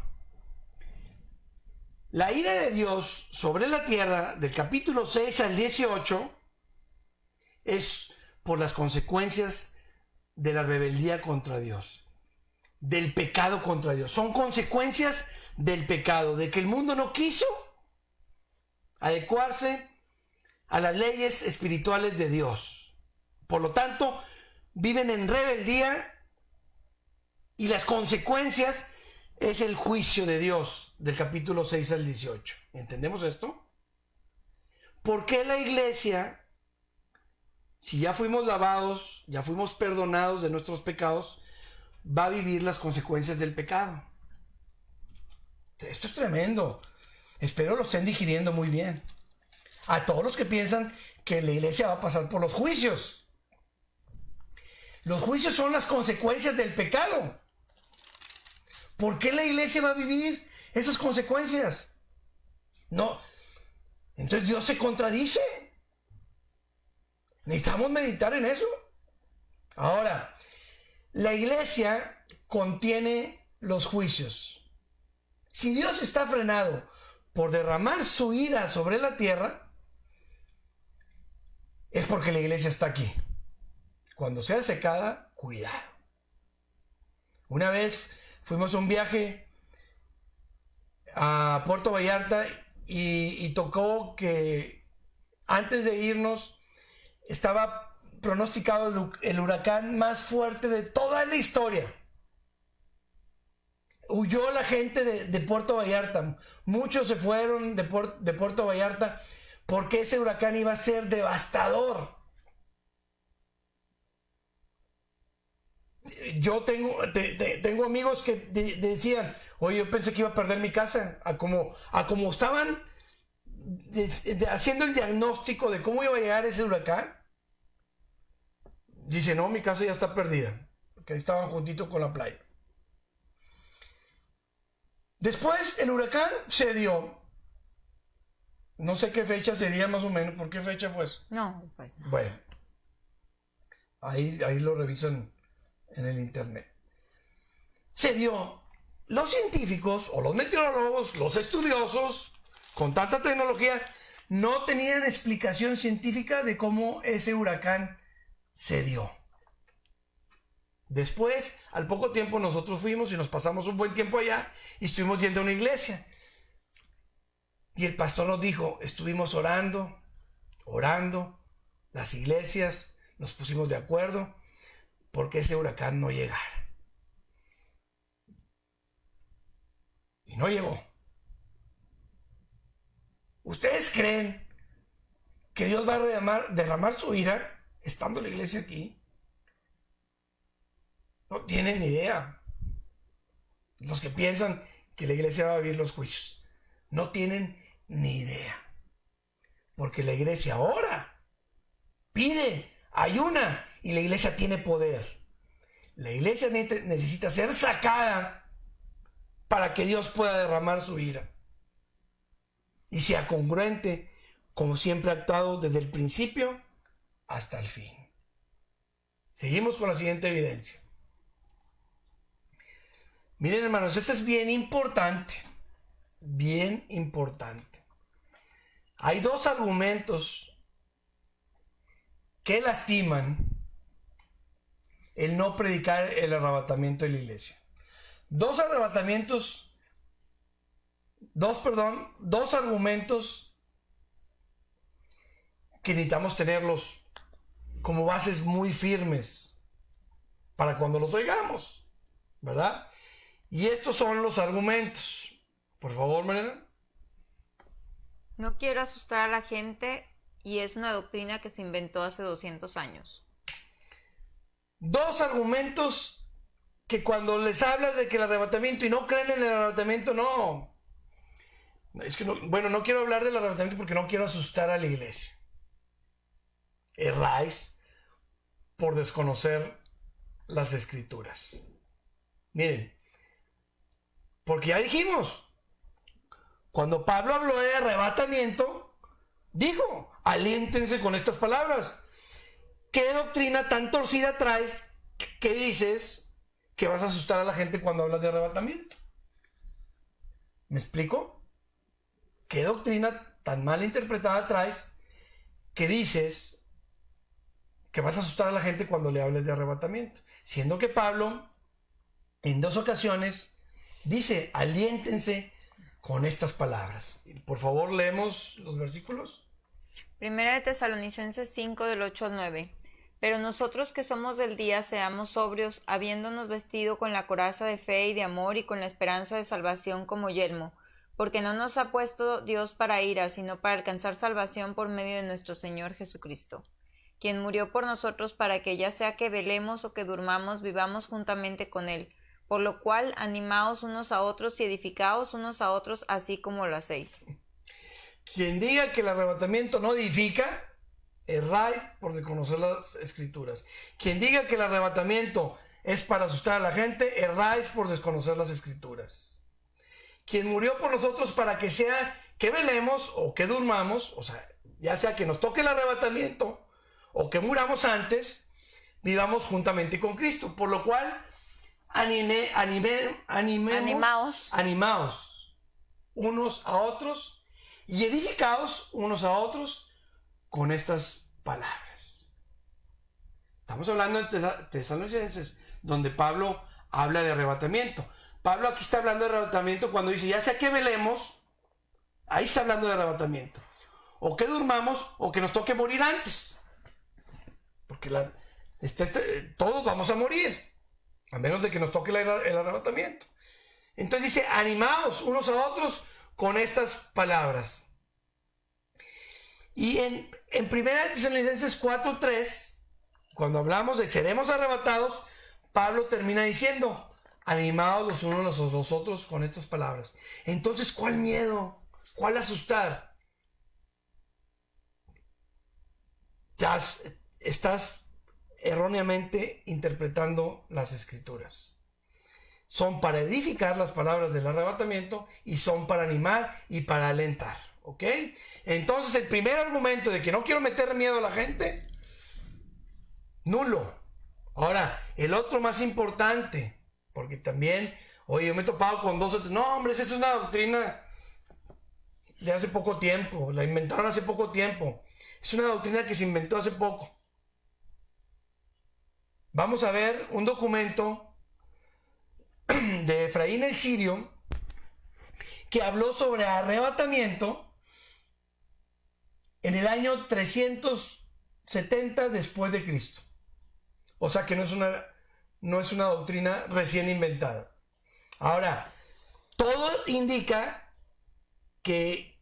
La ira de Dios sobre la tierra, del capítulo 6 al 18, es por las consecuencias de la rebeldía contra Dios, del pecado contra Dios. Son consecuencias del pecado, de que el mundo no quiso adecuarse a las leyes espirituales de Dios. Por lo tanto, viven en rebeldía y las consecuencias es el juicio de Dios del capítulo 6 al 18. ¿Entendemos esto? ¿Por qué la iglesia, si ya fuimos lavados, ya fuimos perdonados de nuestros pecados, va a vivir las consecuencias del pecado? Esto es tremendo. Espero lo estén digiriendo muy bien. A todos los que piensan que la iglesia va a pasar por los juicios. Los juicios son las consecuencias del pecado. ¿Por qué la iglesia va a vivir esas consecuencias? No. Entonces Dios se contradice. Necesitamos meditar en eso. Ahora, la iglesia contiene los juicios. Si Dios está frenado por derramar su ira sobre la tierra, es porque la iglesia está aquí. Cuando sea secada, cuidado. Una vez fuimos a un viaje a Puerto Vallarta y tocó que antes de irnos estaba pronosticado el huracán más fuerte de toda la historia. Huyó la gente de Puerto Vallarta. Muchos se fueron de Puerto Vallarta porque ese huracán iba a ser devastador. Yo tengo amigos que decían, oye, yo pensé que iba a perder mi casa, a como estaban haciendo el diagnóstico de cómo iba a llegar ese huracán. Dice, no, mi casa ya está perdida, porque estaban juntito con la playa. Después el huracán se dio. No sé qué fecha sería más o menos. ¿Por qué fecha fue eso? No, pues no. Bueno, ahí lo revisan en el internet. Se dio. Los científicos o los meteorólogos, los estudiosos, con tanta tecnología, no tenían explicación científica de cómo ese huracán se dio. Después, al poco tiempo, nosotros fuimos y nos pasamos un buen tiempo allá y estuvimos yendo a una iglesia. Y el pastor nos dijo, estuvimos orando, las iglesias, nos pusimos de acuerdo porque ese huracán no llegara. Y no llegó. ¿Ustedes creen que Dios va a derramar su ira estando la iglesia aquí? No tienen ni idea. Los que piensan que la iglesia va a vivir los juicios no tienen ni idea. Porque la iglesia ora, pide, ayuna y la iglesia tiene poder. La iglesia necesita ser sacada para que Dios pueda derramar su ira y sea congruente como siempre ha actuado desde el principio hasta el fin. Seguimos con la siguiente evidencia. Miren, hermanos, esto es bien importante. Bien importante. Hay dos argumentos que lastiman el no predicar el arrebatamiento de la iglesia. Dos argumentos que necesitamos tenerlos como bases muy firmes para cuando los oigamos, ¿verdad? Y estos son los argumentos. Por favor, Mariana. No quiero asustar a la gente y es una doctrina que se inventó hace 200 años. Dos argumentos que cuando les hablas de que el arrebatamiento y no creen en el arrebatamiento, no. Es que no quiero hablar del arrebatamiento porque no quiero asustar a la iglesia. Erráis por desconocer las escrituras. Miren, porque ya dijimos, cuando Pablo habló de arrebatamiento, dijo, aliéntense con estas palabras. ¿Qué doctrina tan torcida traes que dices que vas a asustar a la gente cuando hablas de arrebatamiento? ¿Me explico? ¿Qué doctrina tan mal interpretada traes que dices que vas a asustar a la gente cuando le hables de arrebatamiento? Siendo que Pablo, en 2 ocasiones, dice, aliéntense con estas palabras. Por favor, leemos los versículos. Primera de Tesalonicenses 5, del 8 al 9. Pero nosotros que somos del día, seamos sobrios, habiéndonos vestido con la coraza de fe y de amor y con la esperanza de salvación como yelmo, porque no nos ha puesto Dios para ira, sino para alcanzar salvación por medio de nuestro Señor Jesucristo, quien murió por nosotros para que ya sea que velemos o que durmamos, vivamos juntamente con Él. Por lo cual, animaos unos a otros y edificaos unos a otros, así como lo hacéis. Quien diga que el arrebatamiento no edifica, erráis por desconocer las escrituras. Quien diga que el arrebatamiento es para asustar a la gente, erráis por desconocer las escrituras. Quien murió por nosotros para que sea que velemos o que durmamos, o sea, ya sea que nos toque el arrebatamiento o que muramos antes, vivamos juntamente con Cristo. Por lo cual, animaos unos a otros y edificaos unos a otros con estas palabras. Estamos hablando de Tesalonicenses, donde Pablo habla de arrebatamiento. Pablo aquí está hablando de arrebatamiento cuando dice, ya sea que velemos, ahí está hablando de arrebatamiento. O que durmamos, o que nos toque morir antes. Porque todos vamos a morir, a menos de que nos toque el arrebatamiento. Entonces dice, animaos unos a otros con estas palabras. Y en 1 Tesalonicenses 4:3, cuando hablamos de seremos arrebatados, Pablo termina diciendo, animados los unos a los otros con estas palabras. Entonces, ¿cuál miedo? ¿Cuál asustar? Ya estás erróneamente interpretando las escrituras. Son para edificar las palabras del arrebatamiento y son para animar y para alentar. ¿Ok? Entonces el primer argumento de que no quiero meter miedo a la gente, nulo. Ahora, el otro más importante, porque también, oye, yo me he topado con no, hombre, esa es una doctrina de hace poco tiempo, la inventaron hace poco tiempo. Es una doctrina que se inventó hace poco. Vamos a ver un documento de Efraín el Sirio que habló sobre arrebatamiento en el año 370 después de Cristo. O sea que no es una doctrina recién inventada. Ahora, todo indica que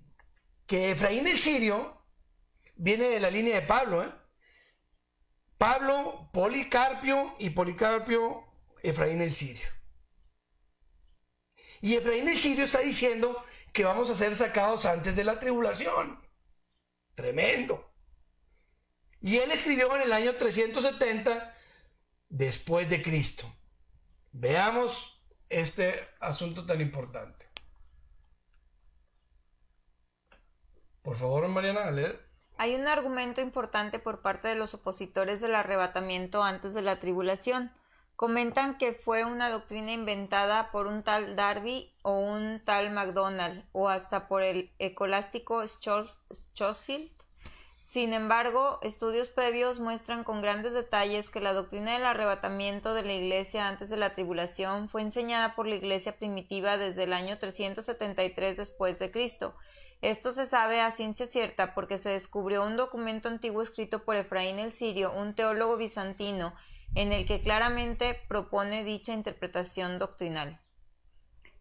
Efraín el Sirio viene de la línea de Pablo, Pablo, Policarpio y Policarpio, Efraín el Sirio. Y Efraín el Sirio está diciendo que vamos a ser sacados antes de la tribulación. Tremendo. Y él escribió en el año 370 después de Cristo. Veamos este asunto tan importante. Por favor, Mariana, a leer. Hay un argumento importante por parte de los opositores del arrebatamiento antes de la tribulación. Comentan que fue una doctrina inventada por un tal Darby o un tal MacDonald o hasta por el escolástico Schofield. Sin embargo, estudios previos muestran con grandes detalles que la doctrina del arrebatamiento de la Iglesia antes de la tribulación fue enseñada por la Iglesia primitiva desde el año 373 después de Cristo. Esto se sabe a ciencia cierta porque se descubrió un documento antiguo escrito por Efraín el Sirio, un teólogo bizantino, en el que claramente propone dicha interpretación doctrinal.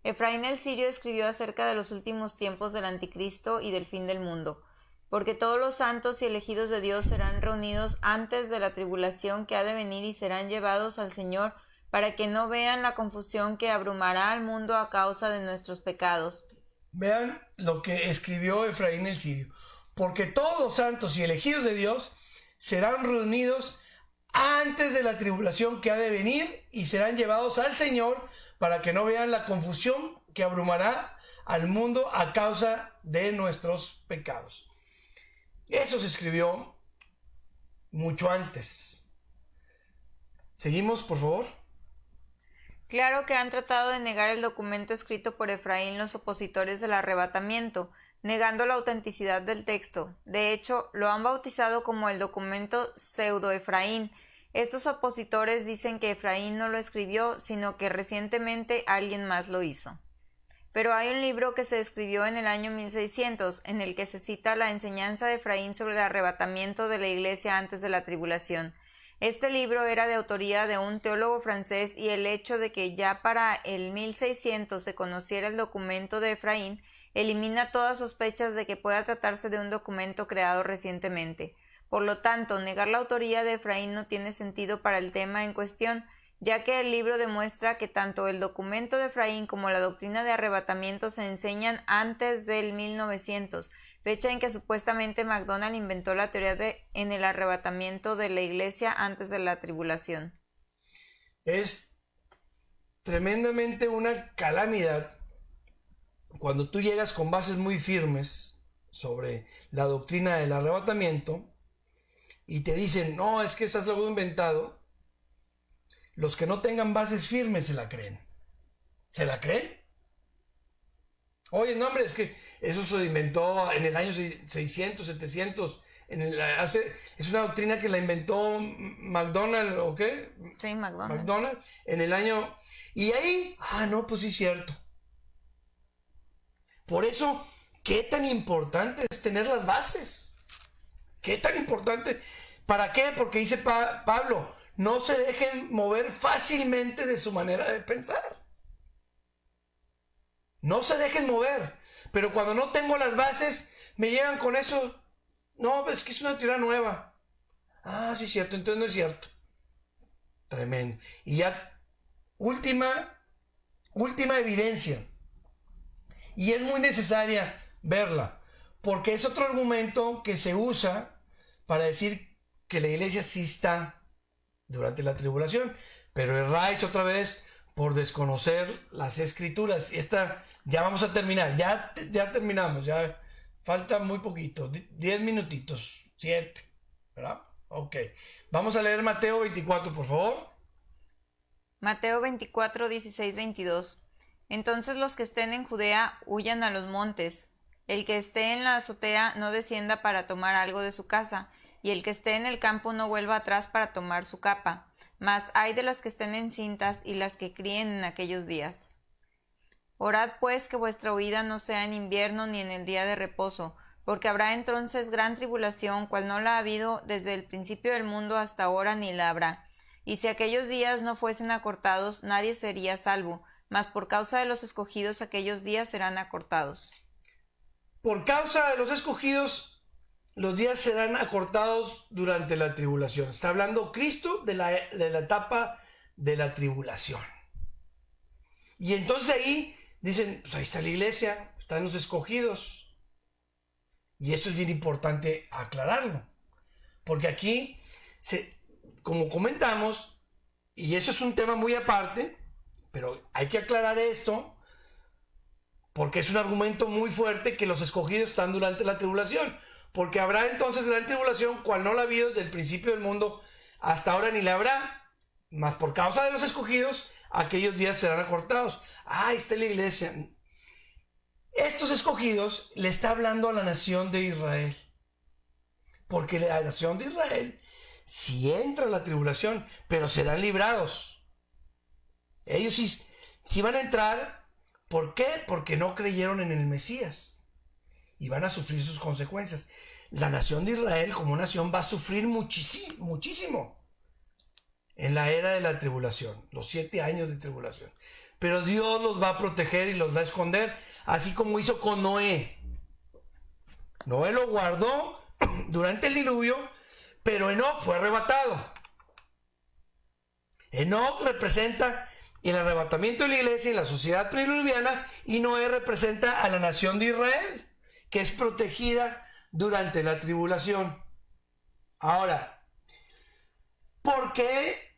Efraín el Sirio escribió acerca de los últimos tiempos del anticristo y del fin del mundo, porque todos los santos y elegidos de Dios serán reunidos antes de la tribulación que ha de venir y serán llevados al Señor para que no vean la confusión que abrumará al mundo a causa de nuestros pecados. Vean lo que escribió Efraín el Sirio. Porque todos los santos y elegidos de Dios serán reunidos antes de la tribulación que ha de venir y serán llevados al Señor para que no vean la confusión que abrumará al mundo a causa de nuestros pecados. Eso se escribió mucho antes. Seguimos, por favor. Claro que han tratado de negar el documento escrito por Efraín los opositores del arrebatamiento, negando la autenticidad del texto. De hecho, lo han bautizado como el documento pseudo-Efraín. Estos opositores dicen que Efraín no lo escribió, sino que recientemente alguien más lo hizo. Pero hay un libro que se escribió en el año 1600, en el que se cita la enseñanza de Efraín sobre el arrebatamiento de la Iglesia antes de la tribulación. Este libro era de autoría de un teólogo francés y el hecho de que ya para el 1600 se conociera el documento de Efraín elimina todas sospechas de que pueda tratarse de un documento creado recientemente. Por lo tanto, negar la autoría de Efraín no tiene sentido para el tema en cuestión, ya que el libro demuestra que tanto el documento de Efraín como la doctrina de arrebatamiento se enseñan antes del 1900, fecha en que supuestamente MacDonald inventó la teoría en el arrebatamiento de la Iglesia antes de la tribulación. Es tremendamente una calamidad cuando tú llegas con bases muy firmes sobre la doctrina del arrebatamiento y te dicen, no, es que eso es algo inventado. Los que no tengan bases firmes se la creen. ¿Se la creen? Oye, no, hombre, es que eso se inventó en el año 600, 700. Es una doctrina que la inventó MacDonald, ¿o qué? Sí, MacDonald, en el año... Y ahí, no, pues sí es cierto. Por eso, ¿qué tan importante es tener las bases? ¿Qué tan importante? ¿Para qué? Porque dice Pablo, no se dejen mover fácilmente de su manera de pensar. No se dejen mover. Pero cuando no tengo las bases, me llegan con eso. No, es que es una teoría nueva. Sí es cierto, entonces no es cierto. Tremendo. Y ya, última evidencia. Y es muy necesaria verla, porque es otro argumento que se usa para decir que la iglesia sí está durante la tribulación, pero erráis otra vez por desconocer las escrituras. Esta ya vamos a terminar, ya terminamos, ya falta muy poquito, 10 minutitos, 7, ¿verdad? Ok, vamos a leer Mateo 24, por favor. Mateo 24, 16, 22. Entonces los que estén en Judea huyan a los montes. El que esté en la azotea no descienda para tomar algo de su casa, y el que esté en el campo no vuelva atrás para tomar su capa. Mas ay de las que estén encintas y las que críen en aquellos días. Orad pues que vuestra huida no sea en invierno ni en el día de reposo, porque habrá entonces gran tribulación, cual no la ha habido desde el principio del mundo hasta ahora ni la habrá. Y si aquellos días no fuesen acortados, nadie sería salvo, mas por causa de los escogidos aquellos días serán acortados. Por causa de los escogidos, los días serán acortados durante la tribulación. Está hablando Cristo de la etapa de la tribulación. Y entonces ahí dicen, pues ahí está la iglesia, están los escogidos. Y esto es bien importante aclararlo. Porque aquí, como comentamos, y eso es un tema muy aparte, pero hay que aclarar esto, porque es un argumento muy fuerte que los escogidos están durante la tribulación. Porque habrá entonces gran tribulación, cual no la ha habido desde el principio del mundo hasta ahora ni la habrá. Mas por causa de los escogidos, aquellos días serán acortados. Ahí está la iglesia. Estos escogidos le está hablando a la nación de Israel. Porque la nación de Israel sí entra a la tribulación, pero serán librados. Ellos sí van a entrar. ¿Por qué? Porque no creyeron en el Mesías. Y van a sufrir sus consecuencias. La nación de Israel como nación va a sufrir muchísimo en la era de la tribulación, los 7 años de tribulación. Pero Dios los va a proteger y los va a esconder, así como hizo con Noé. Noé lo guardó durante el diluvio, pero Enoc fue arrebatado. Enoc representa el arrebatamiento de la iglesia en la sociedad prediluviana, y Noé representa a la nación de Israel, que es protegida durante la tribulación. Ahora, ¿por qué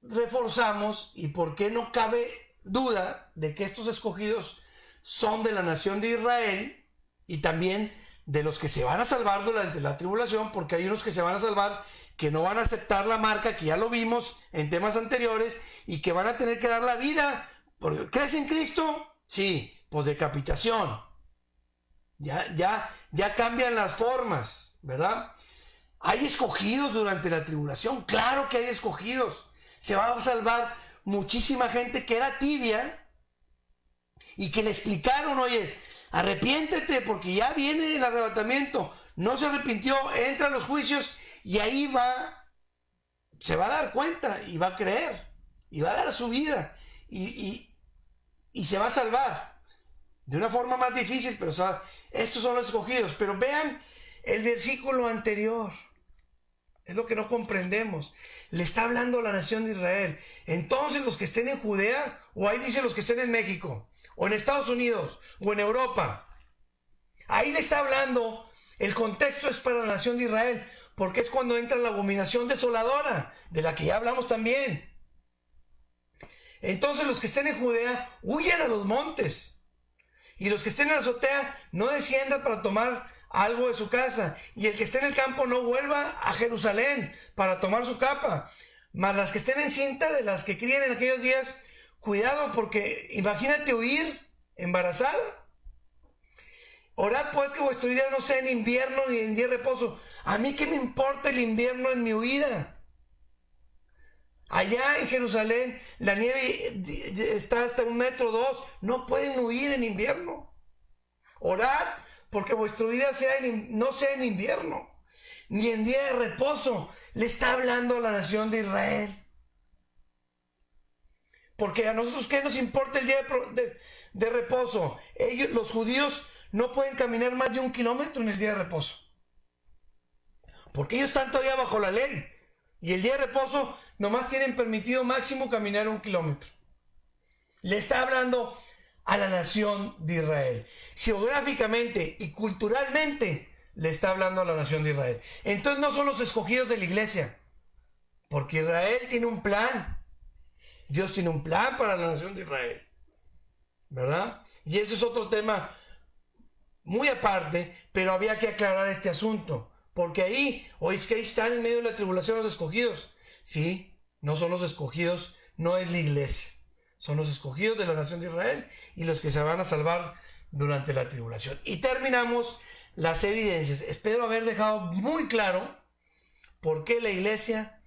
reforzamos y por qué no cabe duda de que estos escogidos son de la nación de Israel y también de los que se van a salvar durante la tribulación? Porque hay unos que se van a salvar que no van a aceptar la marca, que ya lo vimos en temas anteriores, y que van a tener que dar la vida. ¿Crees en Cristo? Sí, pues decapitación. Ya cambian las formas, ¿verdad? Hay escogidos durante la tribulación, claro que hay escogidos. Se va a salvar muchísima gente que era tibia y que le explicaron, oye, arrepiéntete porque ya viene el arrebatamiento. No se arrepintió, entra a los juicios y ahí se va a dar cuenta y va a creer y va a dar su vida y se va a salvar de una forma más difícil, pero estos son los escogidos. Pero vean el versículo anterior, es lo que no comprendemos. Le está hablando a la nación de Israel. Entonces los que estén en Judea, o ahí dice los que estén en México, o en Estados Unidos, o en Europa, ahí le está hablando. El contexto es para la nación de Israel, porque es cuando entra la abominación desoladora, de la que ya hablamos también. Entonces los que estén en Judea, huyan a los montes, y los que estén en la azotea, no desciendan para tomar algo de su casa, y el que esté en el campo no vuelva a Jerusalén para tomar su capa. Mas las que estén en cinta, de las que críen en aquellos días, cuidado, porque imagínate huir embarazada. Orad pues que vuestro día no sea en invierno ni en día de reposo. A mí qué me importa el invierno en mi huida. Allá en Jerusalén la nieve está hasta 1 metro 2. No pueden huir en invierno. Orad porque vuestro día no sea en invierno ni en día de reposo. Le está hablando a la nación de Israel. Porque a nosotros, ¿qué nos importa el día de reposo? Los judíos, no pueden caminar más de 1 kilómetro en el día de reposo, porque ellos están todavía bajo la ley, y el día de reposo nomás tienen permitido máximo caminar 1 kilómetro. Le está hablando a la nación de Israel. Geográficamente y culturalmente le está hablando a la nación de Israel. Entonces no son los escogidos de la iglesia, porque Israel tiene un plan. Dios tiene un plan para la nación de Israel, ¿verdad? Y ese es otro tema muy aparte, pero había que aclarar este asunto, porque es que ahí están en medio de la tribulación los escogidos. Sí, no son los escogidos, no es la iglesia, son los escogidos de la nación de Israel y los que se van a salvar durante la tribulación. Y terminamos las evidencias. Espero haber dejado muy claro por qué la iglesia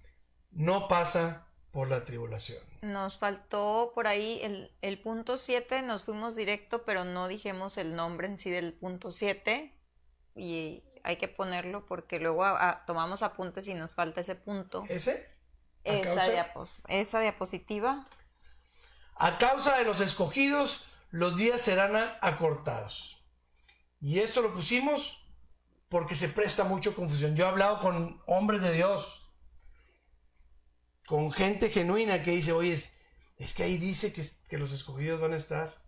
no pasa por la tribulación. Nos faltó por ahí el punto 7, nos fuimos directo, pero no dijimos el nombre en sí del punto 7, y hay que ponerlo porque luego tomamos apuntes y nos falta ese punto. ¿Ese? Esa diapositiva. A causa de los escogidos, los días serán acortados. Y esto lo pusimos porque se presta mucho confusión. Yo he hablado con hombres de Dios, con gente genuina que dice, oye, es que ahí dice que los escogidos van a estar.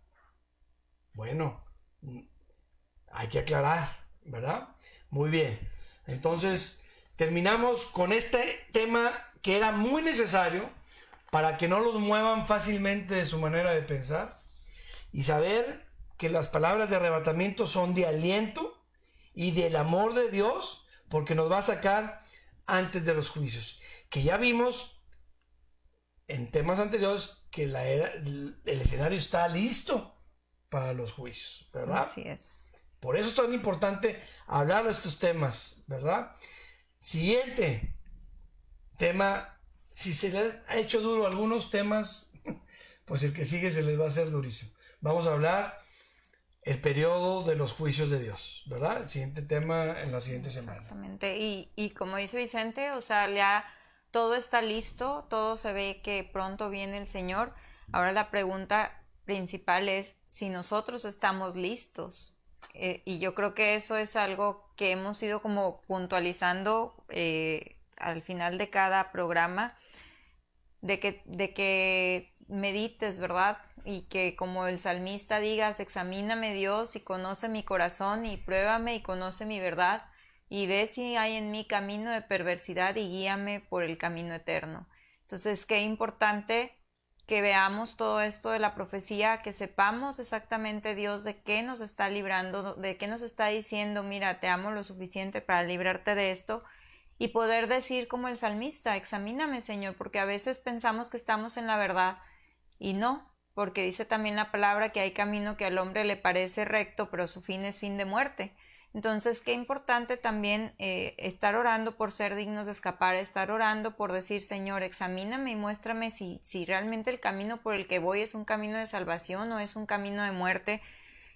Bueno, hay que aclarar, ¿verdad? Muy bien. Entonces, terminamos con este tema que era muy necesario para que no los muevan fácilmente de su manera de pensar, y saber que las palabras de arrebatamiento son de aliento y del amor de Dios, porque nos va a sacar antes de los juicios. Que ya vimos en temas anteriores que el escenario está listo para los juicios, ¿verdad? Así es. Por eso es tan importante hablar de estos temas, ¿verdad? Siguiente tema. Si se les ha hecho duro algunos temas, pues el que sigue se les va a hacer durísimo. Vamos a hablar el periodo de los juicios de Dios, ¿verdad? El siguiente tema en la siguiente semana. Exactamente. Y como dice Vicente, o sea, ya todo está listo, todo se ve que pronto viene el Señor. Ahora la pregunta principal es si nosotros estamos listos. Y yo creo que eso es algo que hemos ido como puntualizando al final de cada programa. de que medites, ¿verdad? Y que como el salmista digas, examíname Dios y conoce mi corazón y pruébame y conoce mi verdad y ve si hay en mí camino de perversidad y guíame por el camino eterno. Entonces, qué importante que veamos todo esto de la profecía, que sepamos exactamente Dios de qué nos está librando, de qué nos está diciendo, mira, te amo lo suficiente para librarte de esto, y poder decir como el salmista, examíname Señor, porque a veces pensamos que estamos en la verdad y no, porque dice también la palabra que hay camino que al hombre le parece recto, pero su fin es fin de muerte. Entonces, qué importante también estar orando por ser dignos de escapar, estar orando por decir, Señor, examíname y muéstrame si realmente el camino por el que voy es un camino de salvación o es un camino de muerte.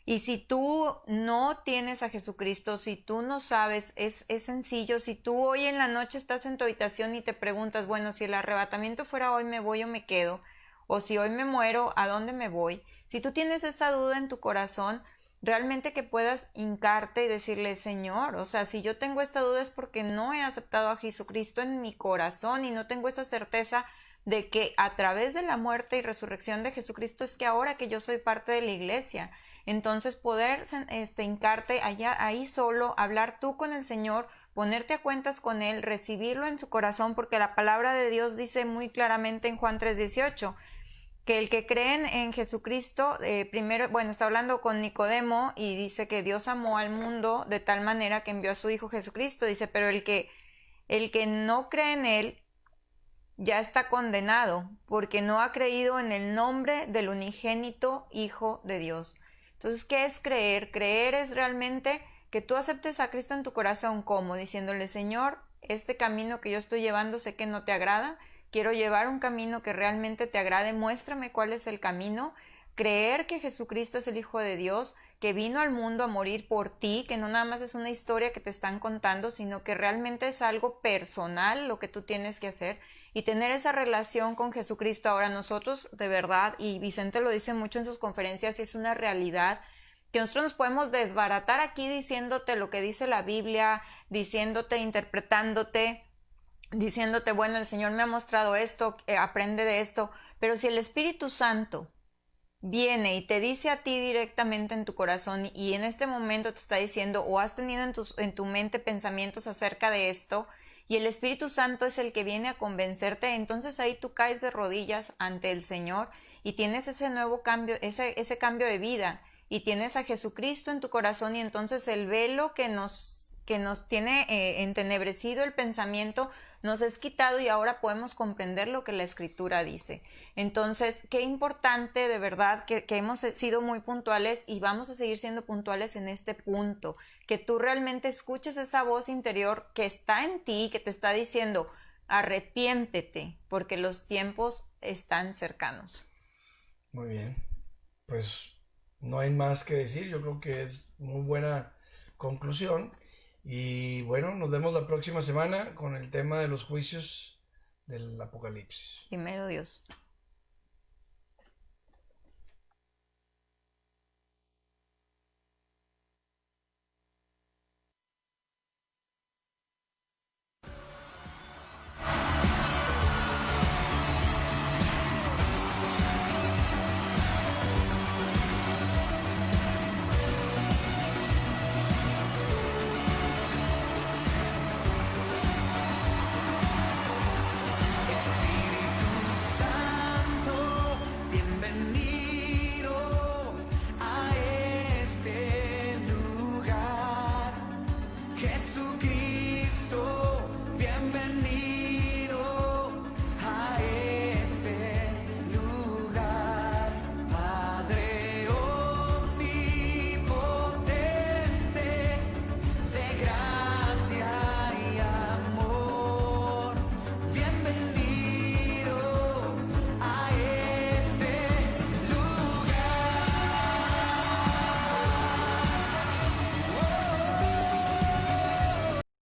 Y si tú no tienes a Jesucristo, si tú no sabes, es sencillo. Si tú hoy en la noche estás en tu habitación y te preguntas, bueno, si el arrebatamiento fuera hoy, ¿me voy o me quedo? O si hoy me muero, ¿a dónde me voy? Si tú tienes esa duda en tu corazón, realmente que puedas hincarte y decirle, Señor, o sea, si yo tengo esta duda es porque no he aceptado a Jesucristo en mi corazón y no tengo esa certeza de que a través de la muerte y resurrección de Jesucristo es que ahora que yo soy parte de la iglesia. Entonces poder hincarte allá, ahí solo, hablar tú con el Señor, ponerte a cuentas con Él, recibirlo en su corazón, porque la palabra de Dios dice muy claramente en Juan 3:18, que el que creen en Jesucristo, primero, bueno, está hablando con Nicodemo y dice que Dios amó al mundo de tal manera que envió a su Hijo Jesucristo, dice, pero el que no cree en Él ya está condenado, porque no ha creído en el nombre del unigénito Hijo de Dios. Entonces, ¿qué es creer? Creer es realmente que tú aceptes a Cristo en tu corazón, como diciéndole, Señor, este camino que yo estoy llevando sé que no te agrada, quiero llevar un camino que realmente te agrade, muéstrame cuál es el camino. Creer que Jesucristo es el Hijo de Dios, que vino al mundo a morir por ti, que no nada más es una historia que te están contando, sino que realmente es algo personal lo que tú tienes que hacer y tener esa relación con Jesucristo. Ahora nosotros de verdad, y Vicente lo dice mucho en sus conferencias, y es una realidad, que nosotros nos podemos desbaratar aquí diciéndote lo que dice la Biblia, diciéndote, interpretándote, diciéndote, bueno, el Señor me ha mostrado esto, aprende de esto, pero si el Espíritu Santo viene y te dice a ti directamente en tu corazón y en este momento te está diciendo o has tenido en tu mente pensamientos acerca de esto y el Espíritu Santo es el que viene a convencerte, entonces ahí tú caes de rodillas ante el Señor y tienes ese nuevo cambio, ese cambio de vida y tienes a Jesucristo en tu corazón y entonces el velo que nos tiene entenebrecido el pensamiento nos es quitado y ahora podemos comprender lo que la Escritura dice. Entonces, qué importante de verdad que hemos sido muy puntuales y vamos a seguir siendo puntuales en este punto, que tú realmente escuches esa voz interior que está en ti, que te está diciendo, arrepiéntete, porque los tiempos están cercanos. Muy bien, pues no hay más que decir, yo creo que es muy buena conclusión. Y bueno, nos vemos la próxima semana con el tema de los juicios del Apocalipsis. Primero Dios.